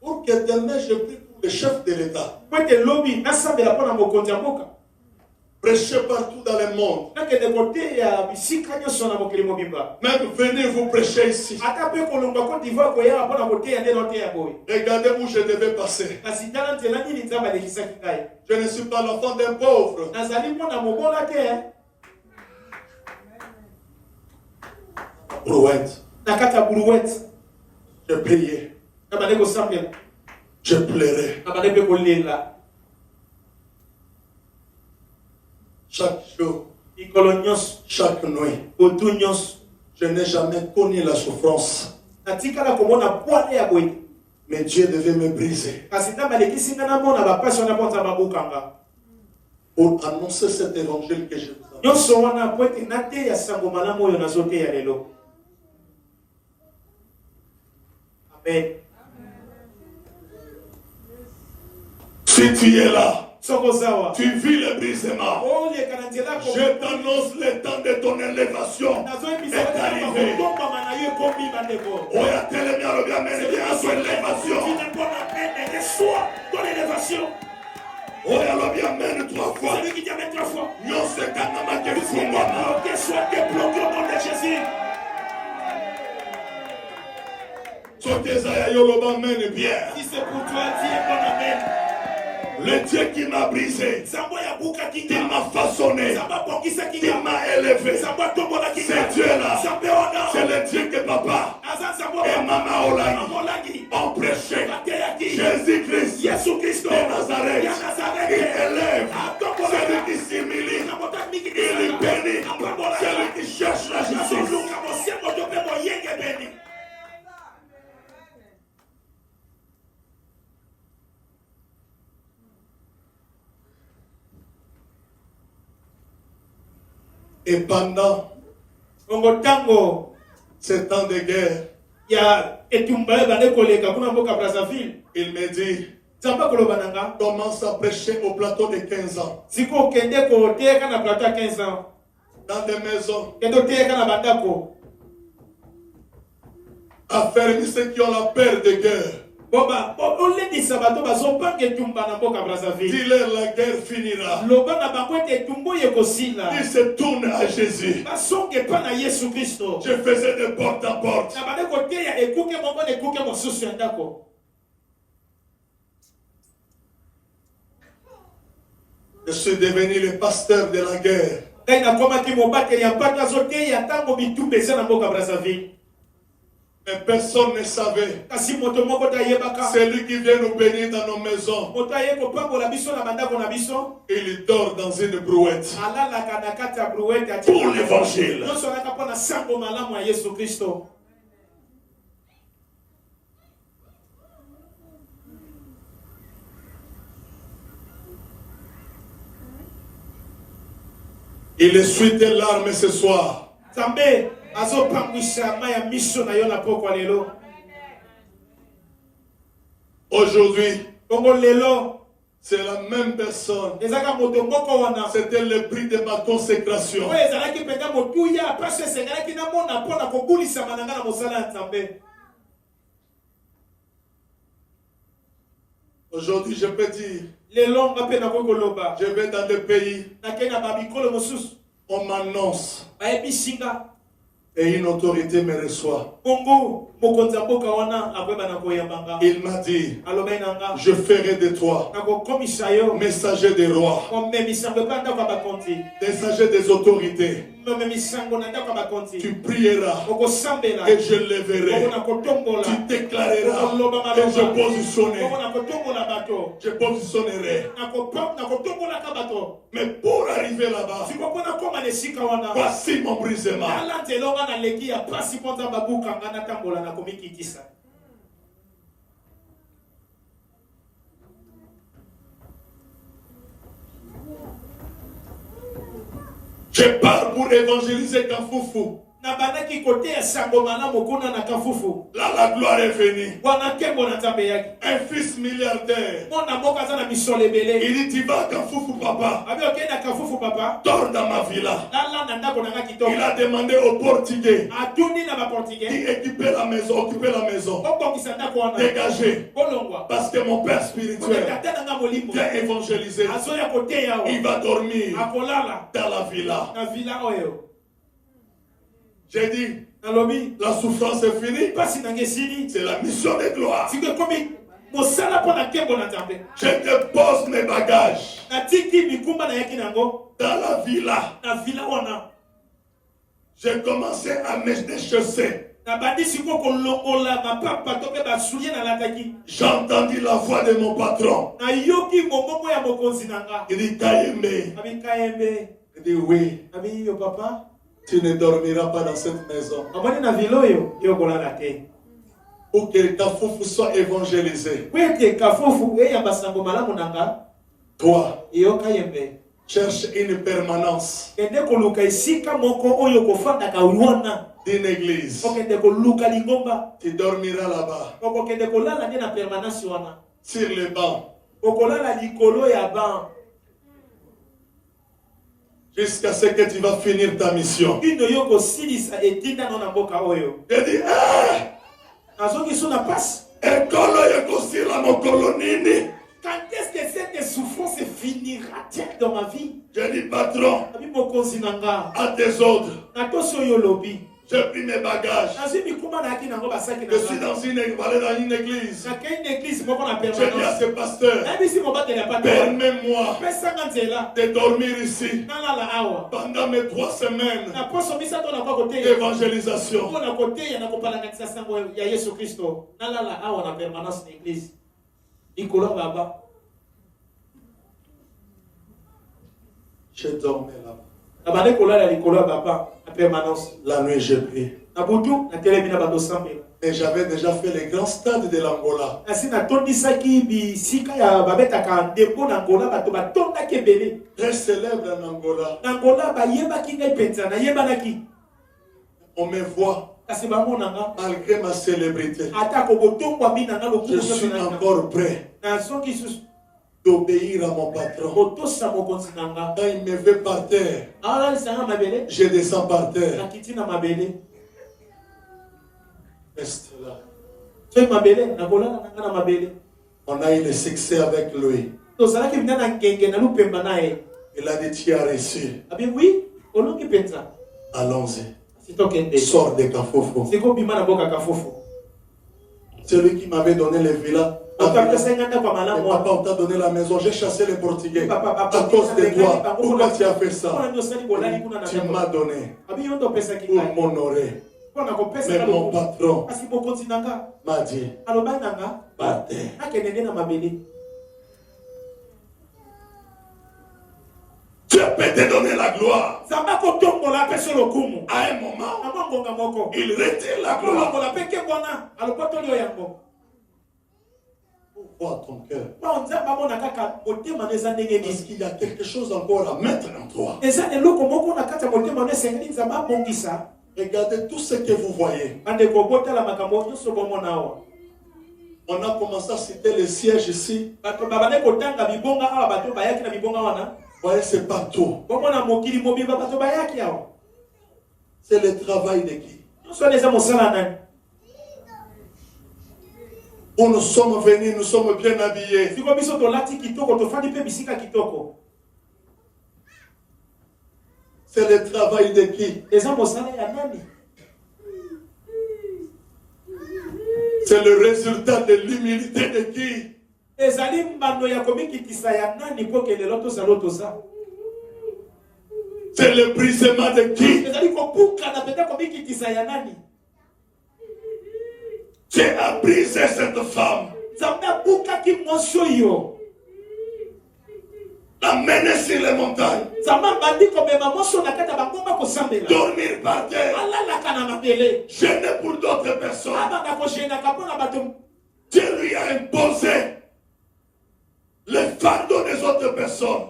Speaker 1: Pour que demain je prie pour le chef de l'État. Prêchez partout dans le monde. Même venez vous prêcher ici. Regardez où je devais passer. Je ne suis pas l'enfant d'un pauvre. brouette.
Speaker 3: na kati ya brouette
Speaker 1: Je priais.
Speaker 3: na bande kosambela
Speaker 1: Je pleurais.
Speaker 3: na bande mpe kolela
Speaker 1: Chaque jour,
Speaker 3: mikolo nyonso
Speaker 1: chaque nuit,
Speaker 3: butu nyonso
Speaker 1: je n'ai jamais connu la souffrance.
Speaker 3: natikala komona pwale ya boye
Speaker 1: Mais Dieu devait me briser
Speaker 3: kasi ntango alekisi nga namona bapasi wana mpo nzambe abokanga
Speaker 1: pour annoncer cet évangile que je vous annonce.
Speaker 3: nyonso wana po ete nateya sango malamu oyo nazoteya lelo. Amen.
Speaker 1: Si tu es là,
Speaker 3: Soko zawa
Speaker 1: tu vis le brisement.
Speaker 3: oleka na nzela
Speaker 1: Je t'annonce le temps de ton élévation est arrivé.
Speaker 3: kotombama na yo ekomi bandeko
Speaker 1: Oya telemi alobi amene bien à son élévation.
Speaker 3: reçois ton élévation.
Speaker 1: Oya alobi amene 3 fois.
Speaker 3: Celui qui dit amen 3 fois.
Speaker 1: Nyonso ekangama ke fungwama.
Speaker 3: Que soit débloqué au nom de Jésus.
Speaker 1: Soki eza ya yo loba amene bien.
Speaker 3: Si c'est pour toi, dis un bon amen.
Speaker 1: Le Dieu qui m'a brisé,
Speaker 3: Zambo ya buka
Speaker 1: qui
Speaker 3: kinga.
Speaker 1: m'a façonné,
Speaker 3: Zamba bongisa
Speaker 1: qui
Speaker 3: kinga.
Speaker 1: m'a élevé.
Speaker 3: Zambo tombola kinga.
Speaker 1: C'est Dieu-là.
Speaker 3: Zambe ona.
Speaker 1: C'est le Dieu que papa
Speaker 3: Azan zambo.
Speaker 1: et maman Olagi
Speaker 3: Olagi.
Speaker 1: ont prêché.
Speaker 3: Ateyaki.
Speaker 1: Jésus-Christ
Speaker 3: Yesu Kristo.
Speaker 1: de Nazareth.
Speaker 3: Ya
Speaker 1: Il
Speaker 3: Nazareth.
Speaker 1: élève
Speaker 3: Atombola.
Speaker 1: celui qui s'humilie.
Speaker 3: Namota miki
Speaker 1: Il bénit
Speaker 3: Atombola.
Speaker 1: celui qui cherche la justice.
Speaker 3: Azoluka mosembo to pe moyenge beni.
Speaker 1: Et pendant
Speaker 3: Ongo tango
Speaker 1: ces temps de guerre,
Speaker 3: ya etumba bande koleka kuna mboka Brazzaville.
Speaker 1: il me dit,
Speaker 3: Zamba koloba nanga.
Speaker 1: commence à prêcher au plateau de 15 ans.
Speaker 3: Siko kende ko teka na plateau à 15 ans.
Speaker 1: Dans des maisons,
Speaker 3: Kendo teka na bandako.
Speaker 1: affermis ceux qui ont la peur de guerre.
Speaker 3: Boba, oledi sabato bazopanga etumba na mboka Brazzaville.
Speaker 1: Dis-leur la guerre finira.
Speaker 3: Loba na bango ete etumbu ekosila.
Speaker 1: Ils se tournent à Jésus.
Speaker 3: Basonge pa na Yesu Kristo.
Speaker 1: Je faisais de porte à porte.
Speaker 3: Na bande koteya ekuke moko na ekuke mosusu ya ndako.
Speaker 1: Je suis devenu le pasteur de la guerre.
Speaker 3: Ngai nakomaki mobateli ya mpaka azoteya ntango bitumba eza na mboka Brazzaville.
Speaker 1: Mais personne ne savait.
Speaker 3: Kasi moto moko tayebaka.
Speaker 1: C'est lui qui vient nous bénir dans nos maisons.
Speaker 3: Moto aye kopambola biso na bandako na biso.
Speaker 1: Il dort dans une brouette.
Speaker 3: Alalaka na kati ya brouette ya
Speaker 1: Pour l'évangile.
Speaker 3: nyonso alaka mpo na sango malamu ya Yesu Kristo.
Speaker 1: Il essuie tes larmes ce soir.
Speaker 3: Nzambe azopangwisa mai ya miso na yo na pokwa lelo.
Speaker 1: Aujourd'hui,
Speaker 3: Bongo lelo
Speaker 1: c'est la même personne.
Speaker 3: ezaka moto moko wana.
Speaker 1: C'était le prix de ma consécration.
Speaker 3: Oyo ezalaki mpenza motuya mpasi esengelaki namona mpo na kobulisama na ngai na mosala ya Nzambe.
Speaker 1: Aujourd'hui, je peux dire,
Speaker 3: Lelo nga mpe nakoki koloba.
Speaker 1: je vais dans des pays,
Speaker 3: Nakei na babikolo mosusu.
Speaker 1: on m'annonce
Speaker 3: Bayebisi nga.
Speaker 1: et une autorité me reçoit.
Speaker 3: Bongo mokonzi ya mboka wana akoyeba na koyamba nga.
Speaker 1: Il m'a dit,
Speaker 3: Alobai na nga.
Speaker 1: je ferai de toi
Speaker 3: Nakokomisa yo.
Speaker 1: messager des rois,
Speaker 3: Momemisango epa ndako ya bakonzi.
Speaker 1: messager des autorités.
Speaker 3: Momemisango na ndako ya bakonzi.
Speaker 1: Tu prieras
Speaker 3: Okosambela.
Speaker 1: et je leverai.
Speaker 3: Bongo nakotombola.
Speaker 1: Tu déclareras et je positionnerai.
Speaker 3: Bongo nakotombola bato.
Speaker 1: Je positionnerai.
Speaker 3: Nakotombolaka bato.
Speaker 1: Mais pour arriver là-bas,
Speaker 3: Sikopona koma na esika wana.
Speaker 1: voici mon brisement.
Speaker 3: Tala nzela nga na leki ya pasi mpo nzambe abukanga natambola na komikitisa.
Speaker 1: Je pars pour évangéliser Kafoufou.
Speaker 3: Nabandaki koteya sango malamu kuna na Kafufu.
Speaker 1: Là, la gloire est venue.
Speaker 3: Wana nkembo na nzambe yaki.
Speaker 1: Un fils milliardaire.
Speaker 3: Mwana mboka aza na misolo ebele.
Speaker 1: Il dit, tu vas à Kafoufou, papa.
Speaker 3: Abi okei na Kafufu papa.
Speaker 1: Dors dans ma villa.
Speaker 3: Lala na ndako na nga kitoko.
Speaker 1: Il a demandé aux Portugais
Speaker 3: Atuni na
Speaker 1: qui
Speaker 3: baportugais.
Speaker 1: occupaient la maison,
Speaker 3: Obongisa ndako wana.
Speaker 1: dégagez.
Speaker 3: Bolongwa.
Speaker 1: Parce que mon père
Speaker 3: Kone
Speaker 1: spirituel
Speaker 3: tata na nga molimo.
Speaker 1: vient évangéliser.
Speaker 3: Azoya koteya o.
Speaker 1: Il va dormir
Speaker 3: Akolala.
Speaker 1: dans la villa.
Speaker 3: Na villa oyo.
Speaker 1: J'ai dit,
Speaker 3: Nalobi.
Speaker 1: la souffrance est finie.
Speaker 3: Pasi na ngesini.
Speaker 1: C'est la mission de gloire.
Speaker 3: Siko komi. Mosala po na nkembo na nzambe.
Speaker 1: Je dépose mes bagages
Speaker 3: Natiki mikumba na yaki nango.
Speaker 1: dans la villa.
Speaker 3: Na villa wana.
Speaker 1: J'ai commencé à me déchausser. J'ai entendu la voix de mon patron. Il dit Kayembe. Il dit oui. Tu ne dormiras pas dans cette maison. Pour que Kafoufou soit évangélisé. Toi, cherche une permanence d'une église. Tu dormiras là-bas. Sur le banc. Jusqu'à ce que tu vas finir ta mission. J'ai dit,
Speaker 3: quand est-ce que cette souffrance finira-t-elle dans ma vie?
Speaker 1: J'ai dit, patron, à tes ordres. J'ai pris mes bagages. Je suis dans une église. J'ai dit à ce pasteur, permets-moi de dormir ici pendant mes 3 semaines d'évangélisation. Je dormais là-bas. La nuit, j'ai prié. Et j'avais déjà fait les grands stades de l'Angola. Très célèbre en Angola. On me voit malgré ma célébrité. Je suis encore prêt d'obéir à mon patron. Quand il me veut par terre, je descends par terre. Reste là. On a eu le succès avec lui. Il a dit, tu as reçu. Allons-y. Sors de Kafoufou. Celui qui m'avait donné les villas. Papa, on t'a donné la maison. J'ai chassé les Portugais à cause de toi. Pourquoi tu as fait ça? Tu m'as donné pour m'honorer. Mais mon patron m'a dit, partez. Dieu peut te donner la gloire. À un moment, il retire la gloire. Voir ton cœur. Parce qu'il y a quelque chose encore à mettre en toi. Regardez tout ce que vous voyez. On a commencé à citer les sièges ici. Vous voyez, c'est partout. C'est le travail de qui? Où nous sommes venus, nous sommes bien habillés. C'est le travail de qui? C'est le résultat de l'humilité de qui? C'est le brisement de qui? Tu as brisé cette femme. L'amener sur les montagnes. Dormir par terre. Gêner pour d'autres personnes. Dieu lui a imposé les fardeaux des autres personnes.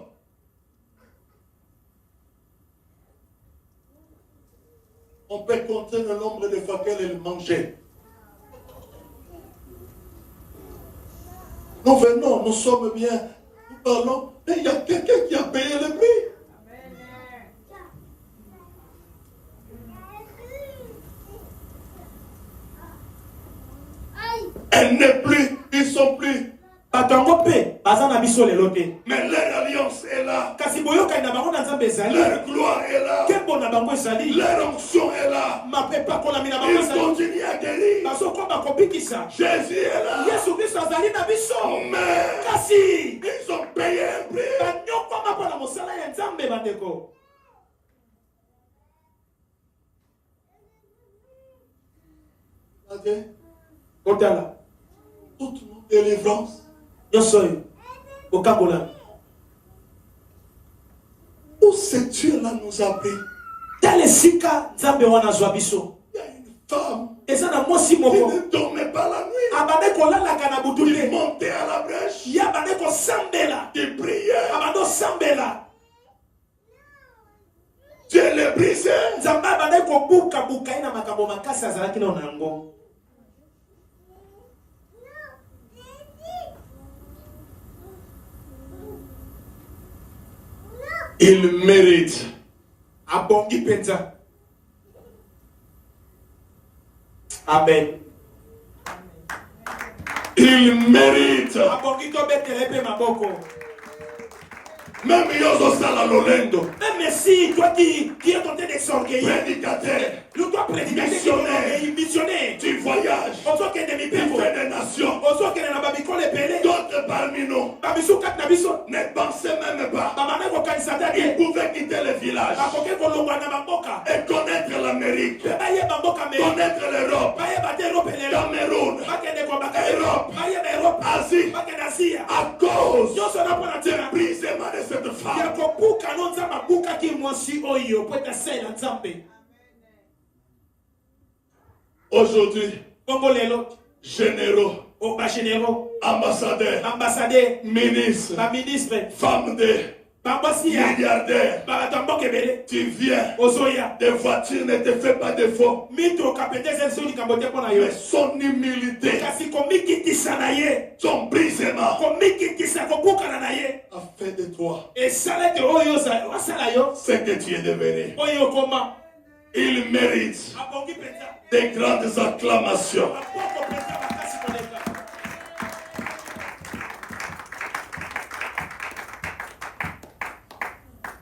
Speaker 1: On peut compter le nombre de fois qu'elle mangeait. Nous venons, nous sommes bien, nous parlons, mais il y a quelqu'un qui a payé le prix. Elle n'est plus, ils sont plus. Mais leur alliance est là. Leur gloire est là. Leur onction est là. Ils continuent à guérir. Jésus est là. Mais ils ont payé un prix. Regardez.
Speaker 3: Otala.
Speaker 1: Toute notre délivrance.
Speaker 3: Yosoy. Okabola.
Speaker 1: Où ce Dieu-là nous a pris?
Speaker 3: Tel sika Nzambe wana zwabiso.
Speaker 1: Il y a une femme
Speaker 3: Eza na mosi
Speaker 1: qui
Speaker 3: moko.
Speaker 1: ne dormait pas la nuit.
Speaker 3: Abane kolala kana
Speaker 1: Il
Speaker 3: butule.
Speaker 1: montait à la brèche.
Speaker 3: Ya bane ko sambela.
Speaker 1: Il priait.
Speaker 3: Abando sambela.
Speaker 1: Dieu le brisait.
Speaker 3: Nzambe abane ko buka buka ina makambo makasi azalaki na onango.
Speaker 1: Il mérite.
Speaker 3: Abongi penza. Amen.
Speaker 1: Il mérite.
Speaker 3: Abongi to betele maboko.
Speaker 1: Même Yozo Sala Lolendo.
Speaker 3: Même si toi qui es tenté d'exorgueiller,
Speaker 1: Prédicateur.
Speaker 3: nous doit prédicateur, missionnaire.
Speaker 1: Tu voyages.
Speaker 3: On soit qu'il y a des
Speaker 1: Tu fais des nations.
Speaker 3: on soit qu'il y a des babicole pelé.
Speaker 1: D'autres parmi nous
Speaker 3: Babisou kat nabiso.
Speaker 1: ne pensaient même pas.
Speaker 3: Babane ko kanisata
Speaker 1: Ils
Speaker 3: ke.
Speaker 1: pouvaient quitter le village
Speaker 3: Bakoke ko longwa na bamboka.
Speaker 1: et connaître l'Amérique,
Speaker 3: Baye bamboka me.
Speaker 1: connaître l'Europe,
Speaker 3: Baye bate Europe le.
Speaker 1: Cameroun,
Speaker 3: Bakende ko baka
Speaker 1: Europe,
Speaker 3: Baye ba Europe.
Speaker 1: Asie,
Speaker 3: Bakende Asia.
Speaker 1: à cause
Speaker 3: Yo so na pona
Speaker 1: du
Speaker 3: tena.
Speaker 1: brisement de cette
Speaker 3: Ya
Speaker 1: femme.
Speaker 3: ko buka no nzamba buka ki mwasi oyo po ta sela nzambe.
Speaker 1: Aujourd'hui,
Speaker 3: Bongo lelo.
Speaker 1: généraux,
Speaker 3: O ba généraux.
Speaker 1: ambassadeurs,
Speaker 3: Ambassadeur.
Speaker 1: ministres,
Speaker 3: Ba ministre.
Speaker 1: femmes de
Speaker 3: Bambosia.
Speaker 1: milliardaires,
Speaker 3: Ba tamboke bele.
Speaker 1: tu viens.
Speaker 3: Ozoya.
Speaker 1: Des voitures ne te fait pas défaut.
Speaker 3: Mitro kapete zenso ni kambote pona yo.
Speaker 1: Mais son humilité,
Speaker 3: Kasi komiki tisana ye.
Speaker 1: son brisement
Speaker 3: Komiki tisa ko buka na ye.
Speaker 1: a fait de toi
Speaker 3: E sala te oyo sa wasala yo.
Speaker 1: ce que tu es devenu.
Speaker 3: Oyo koma.
Speaker 1: Il mérite
Speaker 3: Abongi penza.
Speaker 1: des grandes acclamations.
Speaker 3: Aboko penza bakasi koleka.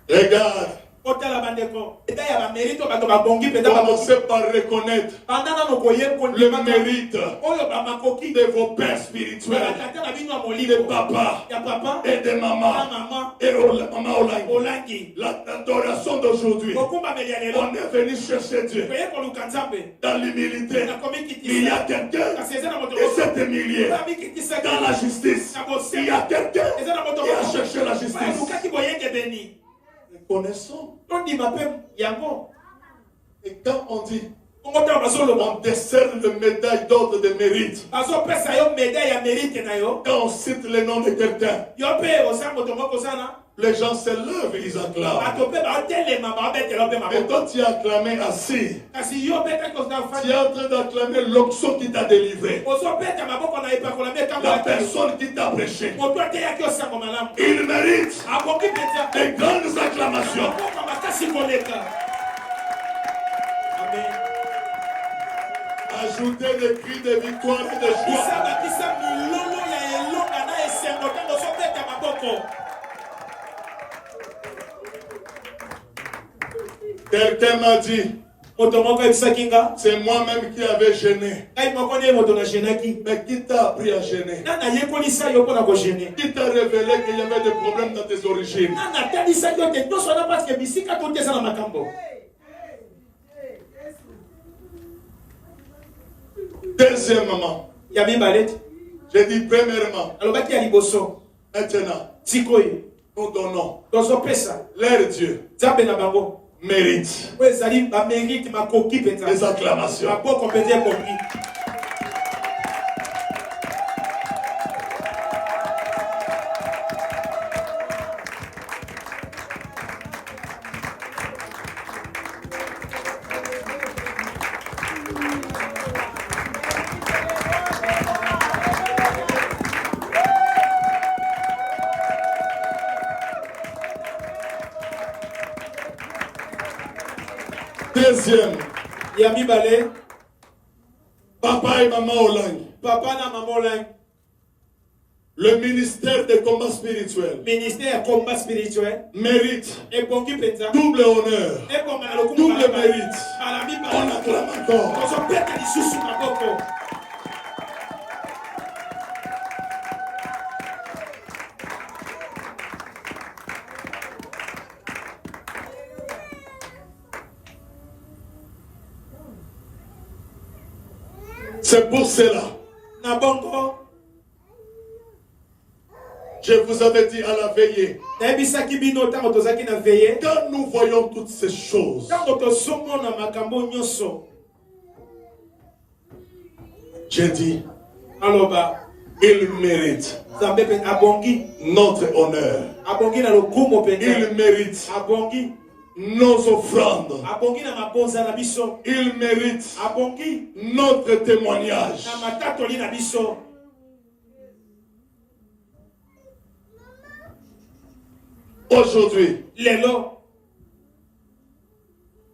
Speaker 1: Regarde,
Speaker 3: Otala bandeko. Eta ya ba mérite ba to ba bongi penza ba bongi.
Speaker 1: commencez par reconnaître
Speaker 3: Pendant no koye ko
Speaker 1: le mérite
Speaker 3: Oyo ba makoki.
Speaker 1: de vos pères
Speaker 3: Ba
Speaker 1: spirituels,
Speaker 3: tata na bino
Speaker 1: de
Speaker 3: molibo.
Speaker 1: papa
Speaker 3: Ya papa.
Speaker 1: et de
Speaker 3: Ya
Speaker 1: maman.
Speaker 3: mama.
Speaker 1: Et maman Olangi.
Speaker 3: Olangi.
Speaker 1: L'adoration d'aujourd'hui,
Speaker 3: Kokumba melia lelo.
Speaker 1: on est venu chercher Dieu
Speaker 3: Koye ko lukanzambe.
Speaker 1: dans l'humilité.
Speaker 3: Na komiki
Speaker 1: Il y a
Speaker 3: tisa.
Speaker 1: quelqu'un
Speaker 3: Kasi eza na moto.
Speaker 1: et c'est humilié.
Speaker 3: Ba miki tisa.
Speaker 1: Dans la justice, il y a quelqu'un
Speaker 3: Eza na moto.
Speaker 1: qui a cherché la
Speaker 3: Ba
Speaker 1: justice.
Speaker 3: lukaki boyenge beni.
Speaker 1: Reconnaissons.
Speaker 3: Tondi mapem yango.
Speaker 1: Et quand on dit,
Speaker 3: Kongo ta basolo ba.
Speaker 1: on décerne le médaille d'ordre de mérite,
Speaker 3: Azo pesa yo médaille ya mérite na yo.
Speaker 1: quand on cite le nom de quelqu'un,
Speaker 3: Yo pe osa moto moko sana.
Speaker 1: les gens se lèvent et ils acclament.
Speaker 3: Bato pe ba telema ba betela pe
Speaker 1: Mais
Speaker 3: maboko.
Speaker 1: toi, tu as acclamé assis.
Speaker 3: Kasi yo pe ta kosa
Speaker 1: Tu
Speaker 3: fa.
Speaker 1: es en train d'acclamer l'onction qui t'a délivré.
Speaker 3: Ozo pe ta maboko na ipakola me
Speaker 1: La
Speaker 3: kama.
Speaker 1: personne qui t'a prêché.
Speaker 3: Moto te ya kyo sango malamu.
Speaker 1: Il mérite
Speaker 3: Aboki penza.
Speaker 1: des grandes acclamations.
Speaker 3: Maboko makasi koleka. Amen.
Speaker 1: Ajoutez des cris de victoire et de joie.
Speaker 3: Isaba kisa milolo ya elonga na esengo tango so pe ta maboko.
Speaker 1: Quelqu'un m'a dit,
Speaker 3: Moto moko ebisaki nga.
Speaker 1: c'est moi-même qui avais gêné.
Speaker 3: Ngai moko ne moto na jenaki.
Speaker 1: Mais qui t'a appris à gêner?
Speaker 3: Nana yekolisa yo mpona kogene.
Speaker 1: Qui t'a révélé qu'il y avait des problèmes dans tes origines?
Speaker 3: Nana talisaki yo te nyonso wana parce que bisika to te eza na makambo.
Speaker 1: Deuxièmement,
Speaker 3: Ya mibale te.
Speaker 1: j'ai dit premièrement,
Speaker 3: Alobaki ya liboso.
Speaker 1: maintenant,
Speaker 3: Sikoyo.
Speaker 1: nous donnons
Speaker 3: Tozopesa.
Speaker 1: leur Dieu
Speaker 3: Nzambe na bango.
Speaker 1: mérite
Speaker 3: Oyo ezali bamérite makoki mpenza.
Speaker 1: des acclamations.
Speaker 3: Maboko mpenza ekoki.
Speaker 1: Deuxième,
Speaker 3: Ya mibale.
Speaker 1: papa et maman Olangi,
Speaker 3: Papa na mama olangi.
Speaker 1: le ministère des combats spirituels
Speaker 3: Ministère ya combat spirituel.
Speaker 1: mérite
Speaker 3: Ebongi mpenza.
Speaker 1: double honneur,
Speaker 3: Ebonga na lokumu
Speaker 1: double
Speaker 3: mala.
Speaker 1: mérite.
Speaker 3: Mala
Speaker 1: On
Speaker 3: mibale.
Speaker 1: acclame encore.
Speaker 3: Tozopeta lisusu maboko.
Speaker 1: C'est pour cela.
Speaker 3: Na bongo.
Speaker 1: Je vous avais dit à la veillée.
Speaker 3: Nayebisaki bino tango tozaki na veillée.
Speaker 1: Quand nous voyons toutes ces choses,
Speaker 3: Tango tozomona makambo nyonso.
Speaker 1: j'ai dit,
Speaker 3: Aloba.
Speaker 1: il mérite
Speaker 3: Nzambe pe abongi.
Speaker 1: notre honneur.
Speaker 3: Abongi na lokumo pe.
Speaker 1: Il mérite
Speaker 3: Abongi.
Speaker 1: nos offrandes.
Speaker 3: Abongi na makonza na biso.
Speaker 1: Il mérite
Speaker 3: Abongi
Speaker 1: notre témoignage.
Speaker 3: na matatoli na biso.
Speaker 1: Aujourd'hui,
Speaker 3: Lelo.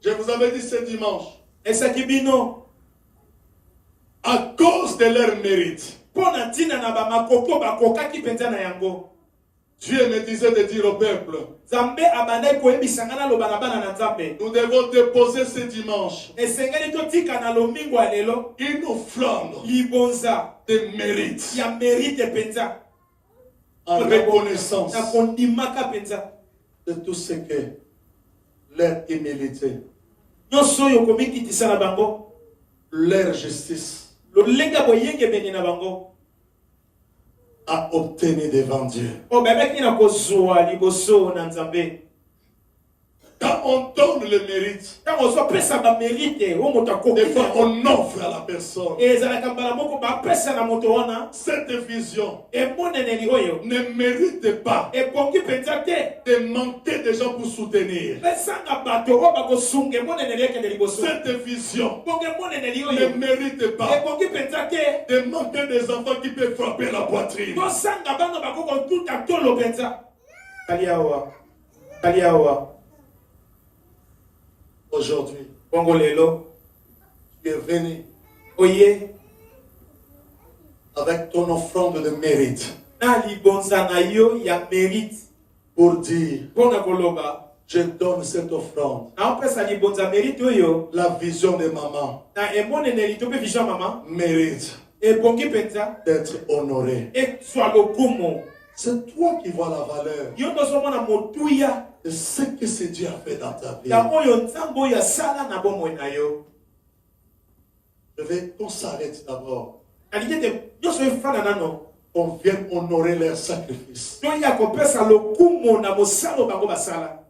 Speaker 1: je vous avais dit ce dimanche,
Speaker 3: Esaki bino.
Speaker 1: à cause de leur mérite,
Speaker 3: Pona tina na ba makoko bakokaki penza na yango.
Speaker 1: Dieu me disait de dire au peuple,
Speaker 3: Nzambe abandai koyebisanga na loba na bana na Nzambe.
Speaker 1: nous devons déposer ce dimanche
Speaker 3: Esengeli totika na lomingo ya lelo.
Speaker 1: une offrande
Speaker 3: Libonza
Speaker 1: de mérite
Speaker 3: ya mérite penza.
Speaker 1: en reconnaissance
Speaker 3: Na kondimaka penza.
Speaker 1: de tout ce que leur humilité,
Speaker 3: Nyonso oyo komikitisa na bango.
Speaker 1: leur justice
Speaker 3: Lolenga boyengemeni na bango.
Speaker 1: a obtenu devant Dieu.
Speaker 3: O bebeki na kozwa liboso na Nzambe.
Speaker 1: Quand on donne le mérite,
Speaker 3: Tango ozopesa ba mérite o moto
Speaker 1: des fois
Speaker 3: akoki.
Speaker 1: on offre à la personne.
Speaker 3: Ezalaka mbala moko bapesa na moto wana.
Speaker 1: Cette vision
Speaker 3: Emoneneli oyo.
Speaker 1: ne mérite pas
Speaker 3: Ebongi penza te.
Speaker 1: de manquer des gens pour soutenir.
Speaker 3: Pesanga bato o bakosunga emoneneli ekende liboso.
Speaker 1: Cette vision
Speaker 3: Bonge emoneneli
Speaker 1: ne
Speaker 3: oyo.
Speaker 1: mérite pas
Speaker 3: Ebongi penza te.
Speaker 1: de manquer des enfants qui peuvent frapper la poitrine.
Speaker 3: Tosanga bana bakoko tuta tolo penza. Kaliawa. Kaliawa.
Speaker 1: Aujourd'hui,
Speaker 3: Bongo lelo.
Speaker 1: tu es venu
Speaker 3: Oye.
Speaker 1: avec ton offrande de mérite
Speaker 3: Na libonza na yo ya mérite.
Speaker 1: pour dire,
Speaker 3: Pona koloba.
Speaker 1: je donne cette offrande.
Speaker 3: Na opesa libonza mérite oyo.
Speaker 1: La vision de maman
Speaker 3: Na emoneneli to pe vision mama.
Speaker 1: mérite
Speaker 3: Ebongi penza.
Speaker 1: d'être honorée.
Speaker 3: E soit lokumo.
Speaker 1: C'est toi qui vois la valeur
Speaker 3: Yo tozomona motuya.
Speaker 1: de ce que ce Dieu a fait dans ta vie.
Speaker 3: Ya oyo nzambe oyo asala na bomoi na yo.
Speaker 1: Je veux qu'on s'arrête d'abord.
Speaker 3: Alingi te nyonso efana nano.
Speaker 1: On vienne honorer leur sacrifice.
Speaker 3: Toya kopesa lokumo na mosalo bango basala.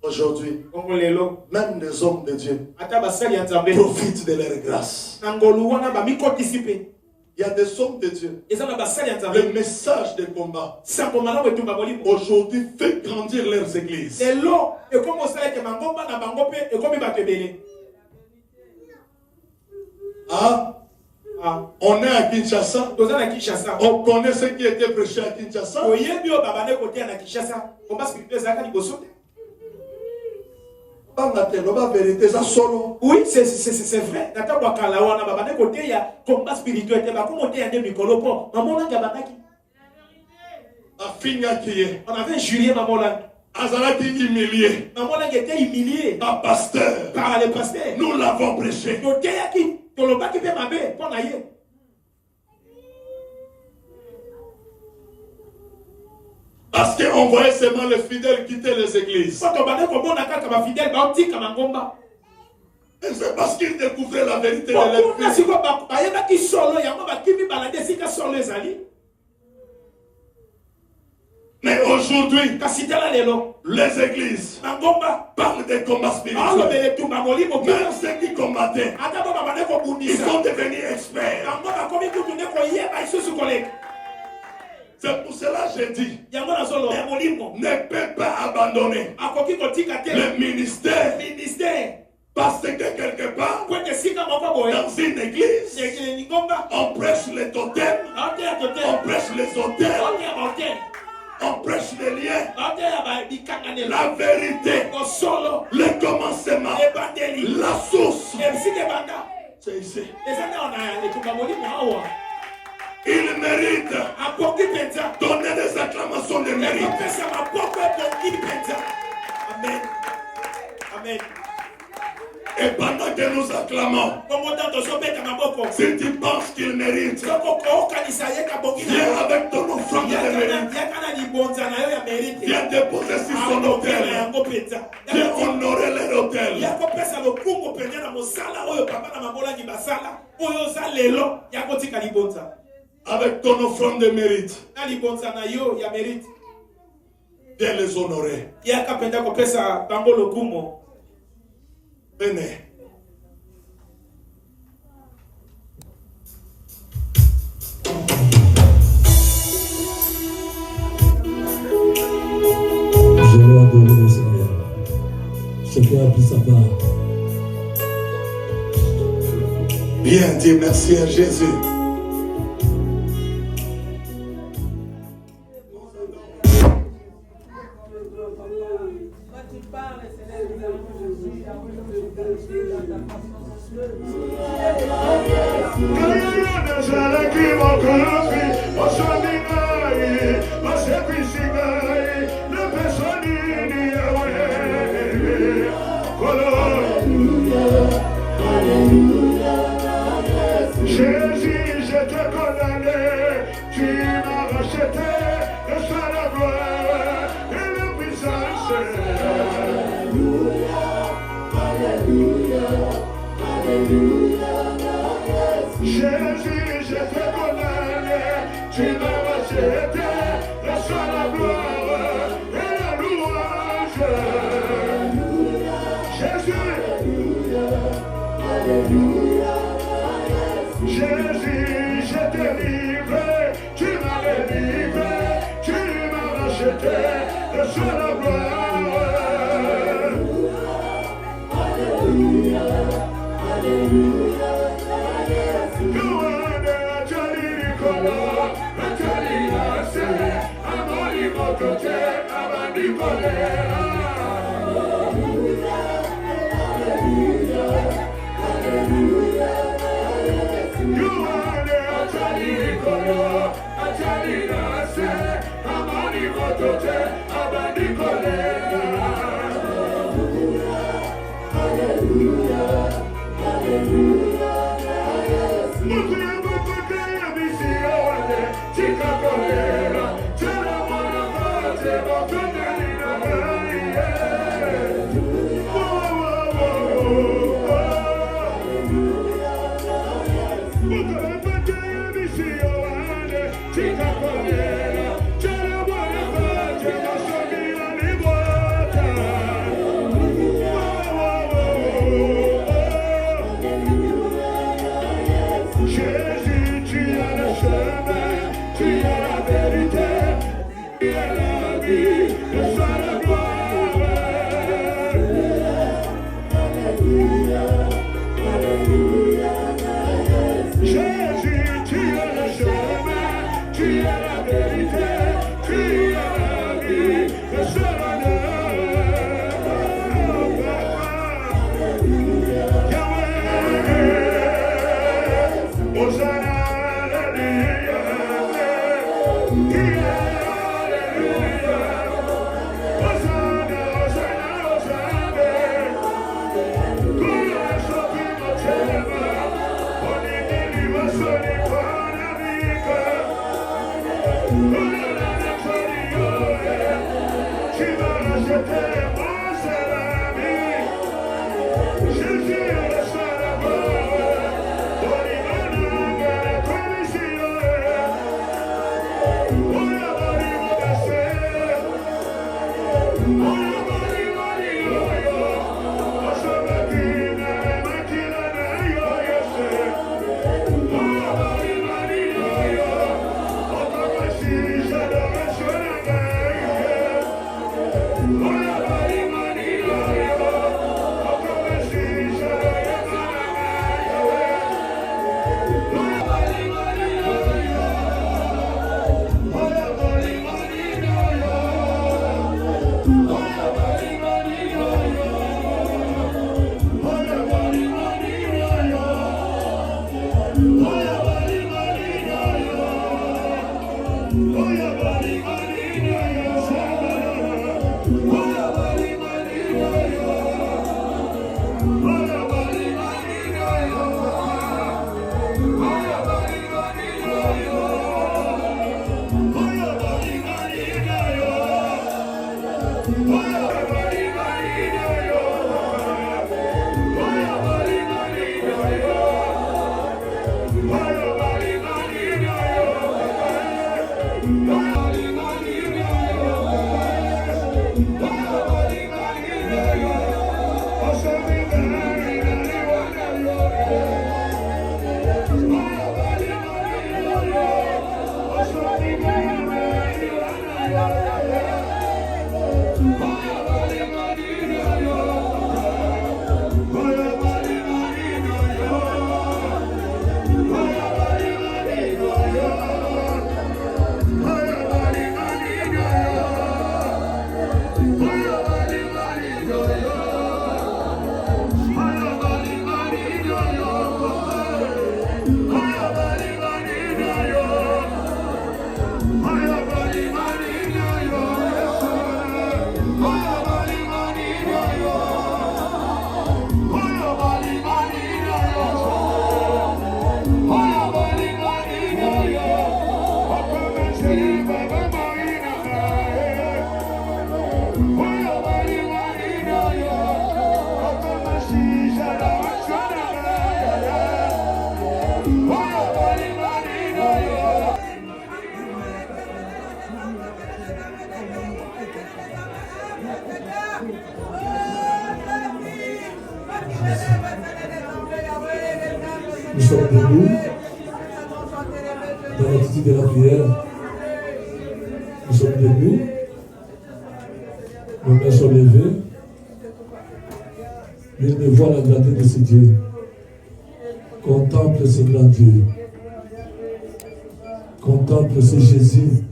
Speaker 1: Aujourd'hui,
Speaker 3: Bongo lelo.
Speaker 1: même les hommes de Dieu
Speaker 3: Ata basali ya nzambe.
Speaker 1: profitent de leur grâce.
Speaker 3: Na ngolu wana bamikotisi pe.
Speaker 1: Il y a des hommes de Dieu.
Speaker 3: Eza na basali ya
Speaker 1: Le
Speaker 3: nzambe.
Speaker 1: message de combat
Speaker 3: Sango malamu etumba molimo.
Speaker 1: aujourd'hui fait grandir leurs églises.
Speaker 3: Lelo ekomi osalaki mangomba na bango mpe ekomi bato ebele.
Speaker 1: Ah, on est à Kinshasa.
Speaker 3: Toza na Kinshasa.
Speaker 1: On connaît ce qui était prêché à Kinshasa.
Speaker 3: Oyebi oyo babande koteya na Kinshasa. Komba spirituel ezalaka liboso te.
Speaker 1: La vérité, ça solo.
Speaker 3: Oui, c'est vrai. Na ntango ya kala wana babande koteya komba spirituel te bakomi oteya nde mikolo mpo mamonaki abandaki.
Speaker 1: Afinyaki ye.
Speaker 3: On avait injurié mamonaki.
Speaker 1: Azalaki humilié.
Speaker 3: Mamonaki était humilié
Speaker 1: Par pasteur.
Speaker 3: par le pasteur.
Speaker 1: Nous l'avons prêché.
Speaker 3: Toteyaki tolobaki mpe mabe mpo na ye.
Speaker 1: Parce qu'on voyait seulement les fidèles quitter les églises.
Speaker 3: Po tobande komona kaka bafidèle baotika mangomba.
Speaker 1: Et c'est parce qu'ils découvraient la vérité de
Speaker 3: Po
Speaker 1: leur
Speaker 3: kuna
Speaker 1: vie.
Speaker 3: sikoyo bayebaki solo yango bakimi balande esika solo ezali.
Speaker 1: Mais aujourd'hui,
Speaker 3: Kasi tala lelo
Speaker 1: les églises
Speaker 3: mangomba
Speaker 1: parlent des combats spirituels.
Speaker 3: alobele tumba molimo
Speaker 1: Même ceux qui combattaient,
Speaker 3: ata bo babande
Speaker 1: ils
Speaker 3: kobundisa
Speaker 1: sont devenus experts.
Speaker 3: yango bakomi kutu nde koyeba lisusu koleka.
Speaker 1: C'est pour cela que j'ai dit,
Speaker 3: Yango nazoloba ya molimo
Speaker 1: ne peut pas abandonner
Speaker 3: akoki kotika te
Speaker 1: le ministère
Speaker 3: ministère
Speaker 1: parce que quelque part,
Speaker 3: po ete esika moko boye
Speaker 1: dans une église,
Speaker 3: lingomba
Speaker 1: on prêche les totems,
Speaker 3: aoteya
Speaker 1: on
Speaker 3: tote
Speaker 1: prêche les hôtels,
Speaker 3: aoteya bahotel
Speaker 1: on prêche les liens,
Speaker 3: aoteya bikanganelo
Speaker 1: la vérité,
Speaker 3: kosolo
Speaker 1: le commencement,
Speaker 3: ebandeli
Speaker 1: la source.
Speaker 3: ebisika ebanda
Speaker 1: C'est ici.
Speaker 3: eza nde wana etumba molimo awa
Speaker 1: Il mérite
Speaker 3: akoki mpenza
Speaker 1: donner des acclamations de mérite.
Speaker 3: ekopesa maboko ebongi mpenza amen amen
Speaker 1: Et pendant que nous acclamons, si tu penses qu'il mérite, viens avec ton offrande de mérite. Viens déposer sur son autel. Viens honorer leur autel. Avec ton offrande de mérite. Viens les honorer. Venez.
Speaker 2: Je vais adorer le Seigneur. Chacun a pris sa part.
Speaker 1: Bien, dis merci à Jésus.
Speaker 4: Jésus, je te condamné, tu m'as racheté, de sois la gloire et la puissance. Alléluia, Alléluia, Alléluia. Jésus, je te condamné, tu m'as racheté, de sois la gloire et la louange. Alléluia, Jésus, Alléluia, Alléluia. Jésus, je t'ai livré, tu m'as délivré, tu m'as racheté, de sois la gloire. Alléluia, Alléluia, Alléluia. Oh,
Speaker 2: Nous sommes debout dans l'attitude de la prière. Nous sommes debout. Nos mains sont levées. Mais de voir la grandeur de ce Dieu. Contemple ce grand Dieu. Contemple ce Jésus.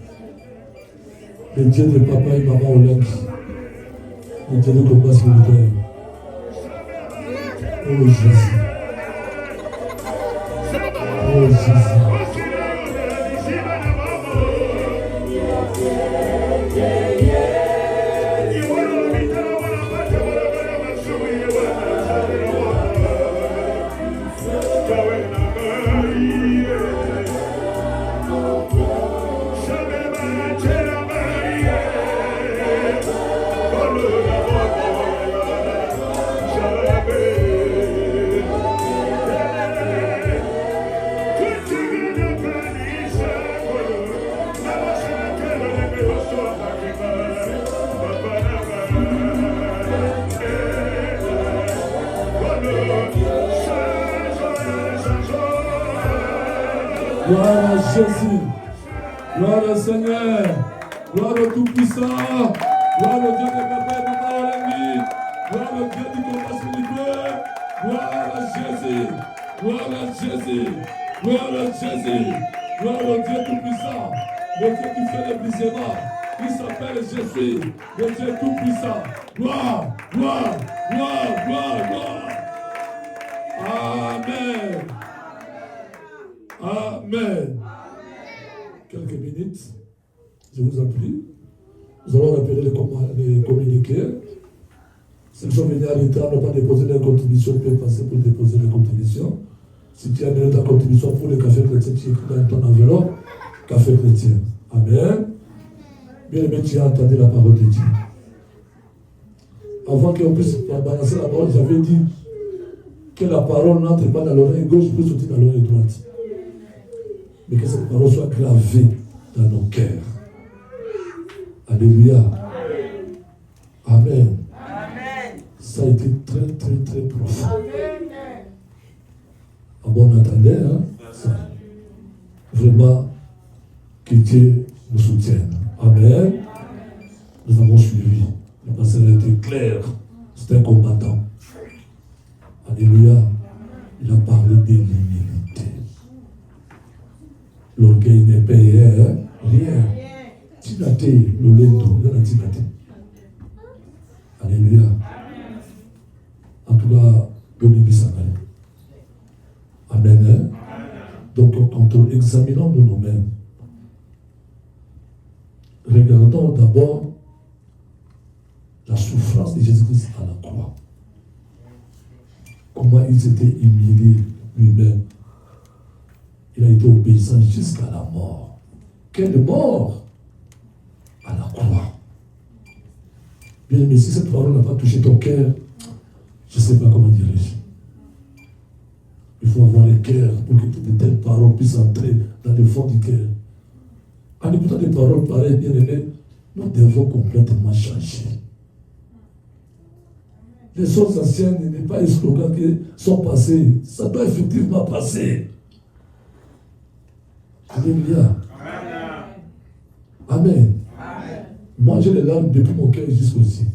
Speaker 2: Le Dieu de papa et maman Olympe. Le Dieu de combat spirituel. Oh Jésus. Oh Jésus. Gloire à Jésus, gloire au Seigneur, gloire au Tout-Puissant, gloire au Dieu de papa et maman Olengi, gloire au Dieu du combat spirituel, gloire à Jésus, gloire à Jésus, gloire à Jésus, gloire au Dieu Tout-Puissant, le Dieu qui fait les brisements, qui s'appelle Jésus, le Dieu Tout-Puissant, gloire, gloire, gloire, gloire, gloire. Amen. Amen. Quelques minutes, je vous en prie. Nous allons rappeler les communiqués. Ceux qui sont venus en retard n'ont pas déposé leur contribution, peuvent passer pour déposer leur contribution. Si tu as donné ta contribution pour le café chrétien, tu écris dans ton enveloppe, café chrétien. Amen. Bien aimé, tu as entendu la parole de Dieu. Avant qu'on puisse balancer la parole, j'avais dit que la parole n'entre pas dans l'oreille gauche, peut sortir dans l'oreille droite. Mais que cette parole soit gravée dans nos cœurs. Alléluia. Amen. Amen. Ça a été très, très, très profond. Ah bon, on entendait, hein? Ça. Vraiment, que Dieu nous soutienne. Amen. Nous avons suivi. Le pasteur a été clair. C'est un combattant. Alléluia. Il a parlé de l'humilité. L'orgueil n'est payé rien. Tinate, l'olendo, il y en a tinate. Alléluia. En tout cas, béni Sangale. Amen. Donc, quand examinons-nous nous-mêmes, regardons d'abord la souffrance de Jésus-Christ à la croix. Comment il s'était humilié lui-même. Il a été obéissant jusqu'à la mort. Quelle mort? À la croix. Bien aimé, si cette parole n'a pas touché ton cœur, je ne sais pas comment dire-je. Il faut avoir le cœur pour que de telles paroles puissent entrer dans le fond du cœur. En écoutant des paroles pareilles, bien aimé, nous devons complètement changer. Les choses anciennes n'est pas un slogan qui sont passés. Ça doit effectivement passer. Alléluia. Amen. Amen. Moi, j'ai les larmes depuis mon cœur jusqu'aussi,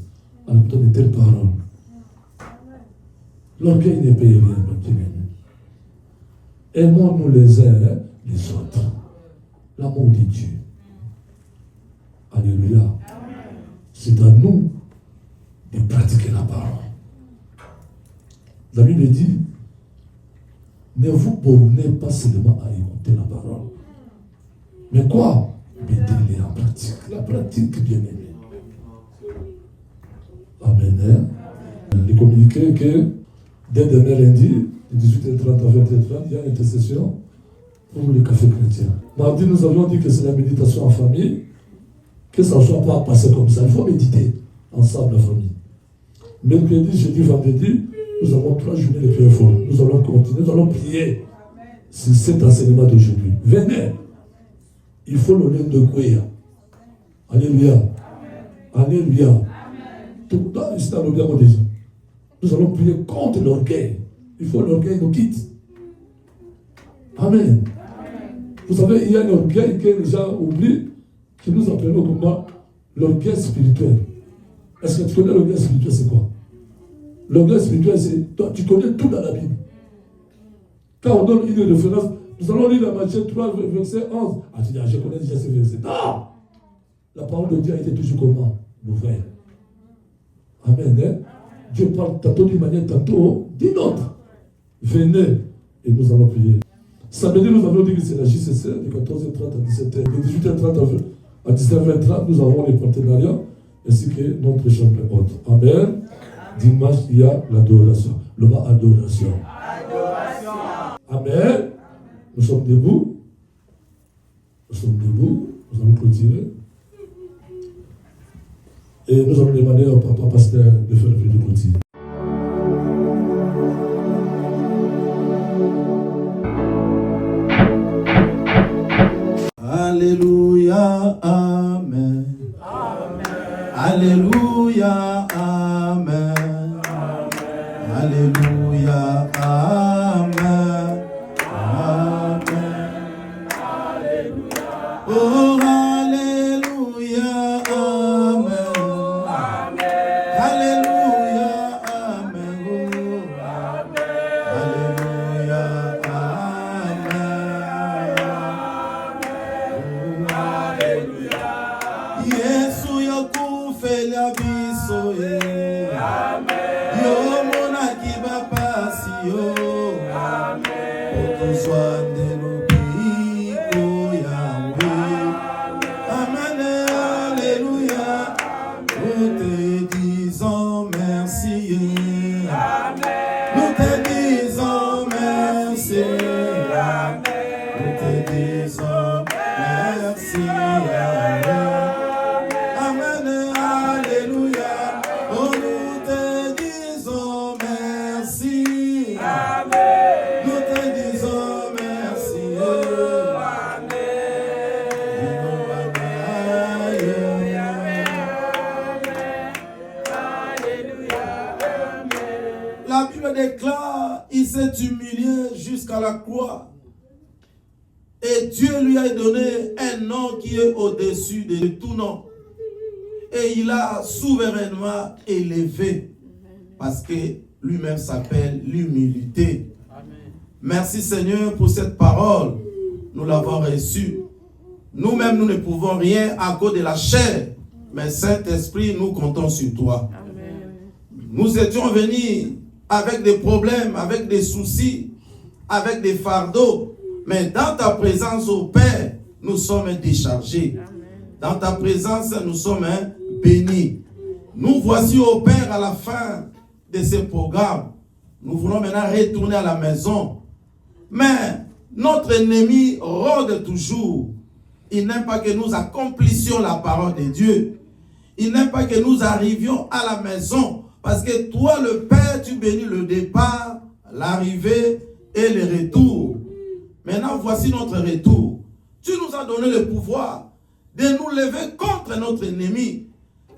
Speaker 2: en écoutant de telles paroles. L'orgueil ne paye rien, mon Dieu. Aimons-nous les uns les autres. L'amour de Dieu. Alléluia. C'est à nous de pratiquer la parole. La Bible dit, ne vous bornez pas seulement à écouter la parole. Mais quoi? Mettez-les en pratique. La pratique, bien aimée. Amen. Les communiqués que dès demain lundi, de 18h30 à 20h30, il y a une intercession pour le café chrétien. Mardi, nous avions dit que c'est la méditation en famille, que ça ne soit pas passé comme ça. Il faut méditer ensemble, la famille. Mercredi, jeudi, vendredi, nous avons 3 journées de prière forte. Nous allons continuer, nous allons prier sur cet enseignement d'aujourd'hui. Venez. Il faut le lien de Kouya. Alléluia. Alléluia. Tout le temps, il s'est dans le bien déjà. Nous allons prier contre l'orgueil. Il faut que l'orgueil nous quitte. Amen. Vous savez, il y a un orgueil que les gens oublient, que nous appelons comment? L'orgueil spirituel. Est-ce que tu connais l'orgueil spirituel, c'est quoi? L'orgueil spirituel, c'est toi, tu connais tout dans la Bible. Quand on donne une référence, nous allons lire la Matthieu 3, verset 11. Ah, tu dis, je connais déjà ce verset. Non! La parole de Dieu a été toujours comment? Nouvelle. Amen. Hein? Dieu parle tantôt d'une manière, tantôt d'une autre. Venez et nous allons prier. Samedi, nous avons dit que c'est la JCC de 14h30 à 17h. De 18h30 à 19h30, nous avons les partenariats ainsi que notre chambre haute. Amen. Dimanche, il y a l'adoration. Le mot adoration. Amen. Nous sommes debout. Nous sommes debout. Nous allons clôturer. Et nous allons demander au papa pasteur de faire le prière de clôture.
Speaker 5: Alléluia, Amen. Alléluia, Amen. Alléluia, Amen. Amen. Oh, Alléluia, Amen. Alléluia, Amen. Oh, Alléluia, Amen. Yesu yakufela biso ye. Yo monaki bapasi yo. Otoswande lobiko yawe. Amen, alléluia. Nous te disons merci. Nous te disons merci. Nous te disons merci. Amen, alléluia. Oh, nous te disons merci. Nous te disons merci. La Bible déclare, il s'est humilié jusqu'à la croix. Et Dieu lui a donné un nom qui est au-dessus de tout nom. Et il a souverainement élevé. Parce que lui-même s'appelle l'humilité. Merci Seigneur pour cette parole. Nous l'avons reçue. Nous-mêmes, nous ne pouvons rien à cause de la chair. Mais Saint-Esprit, nous comptons sur toi. Nous étions venus avec des problèmes, avec des soucis, avec des fardeaux. Mais dans ta présence, ô Père, nous sommes déchargés. Dans ta présence, nous sommes bénis. Nous voici, ô Père, à la fin de ce programme. Nous voulons maintenant retourner à la maison. Mais notre ennemi rôde toujours. Il n'aime pas que nous accomplissions la parole de Dieu. Il n'aime pas que nous arrivions à la maison. Parce que toi, le Père, tu bénis le départ, l'arrivée et le retour. Maintenant, voici notre retour. Tu nous as donné le pouvoir de nous lever contre notre ennemi.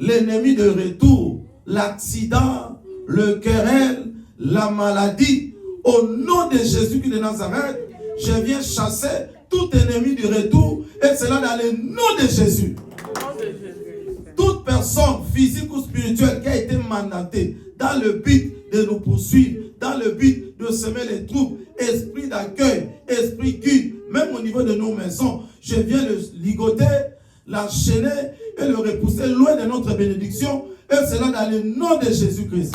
Speaker 5: L'ennemi de retour, l'accident, le querelle, la maladie. Au nom de Jésus-Christ de Nazareth, je viens chasser tout ennemi du retour et cela dans le nom de Jésus. Toute personne physique ou spirituelle qui a été mandatée dans le but de nous poursuivre, dans le but de semer les troubles, esprit d'accueil, esprit guide, même au niveau de nos maisons, je viens le ligoter, l'enchaîner et le repousser loin de notre bénédiction, et cela dans le nom de Jésus-Christ.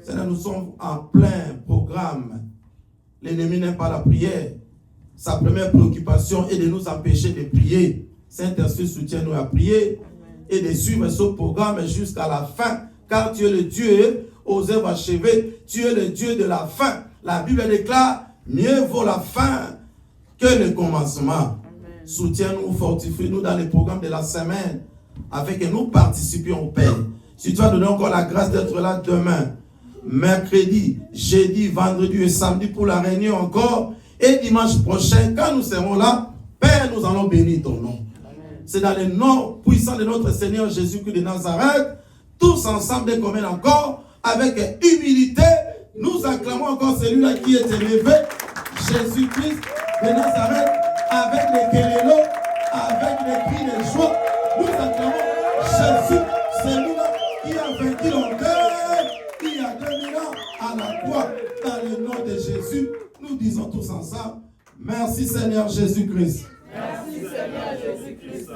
Speaker 5: Seigneur, nous sommes en plein programme. L'ennemi n'aime pas la prière. Sa première préoccupation est de nous empêcher de prier. Saint-Esprit, soutiens-nous à prier et de suivre ce programme jusqu'à la fin, car tu es le Dieu aux œuvres achevées, tu es le Dieu de la fin. La Bible déclare, mieux vaut la fin que le commencement. Soutiens-nous, fortifie-nous dans les programmes de la semaine, afin que nous participions au Père. Si tu as donné encore la grâce d'être là demain, mercredi, jeudi, vendredi et samedi pour la réunion encore, et dimanche prochain, quand nous serons là, Père, nous allons bénir ton nom. C'est dans le nom puissant de notre Seigneur Jésus-Christ de Nazareth, tous ensemble, dès qu'on encore, avec humilité, nous acclamons encore celui-là qui est élevé, Jésus-Christ de Nazareth, avec les kélélos, avec les cris de joie. Nous acclamons Jésus, celui-là qui a vaincu l'orgueil il y a 2000 ans à la croix. Dans le nom de Jésus, nous disons tous ensemble, merci Seigneur Jésus-Christ.
Speaker 6: Merci Seigneur Jésus-Christ.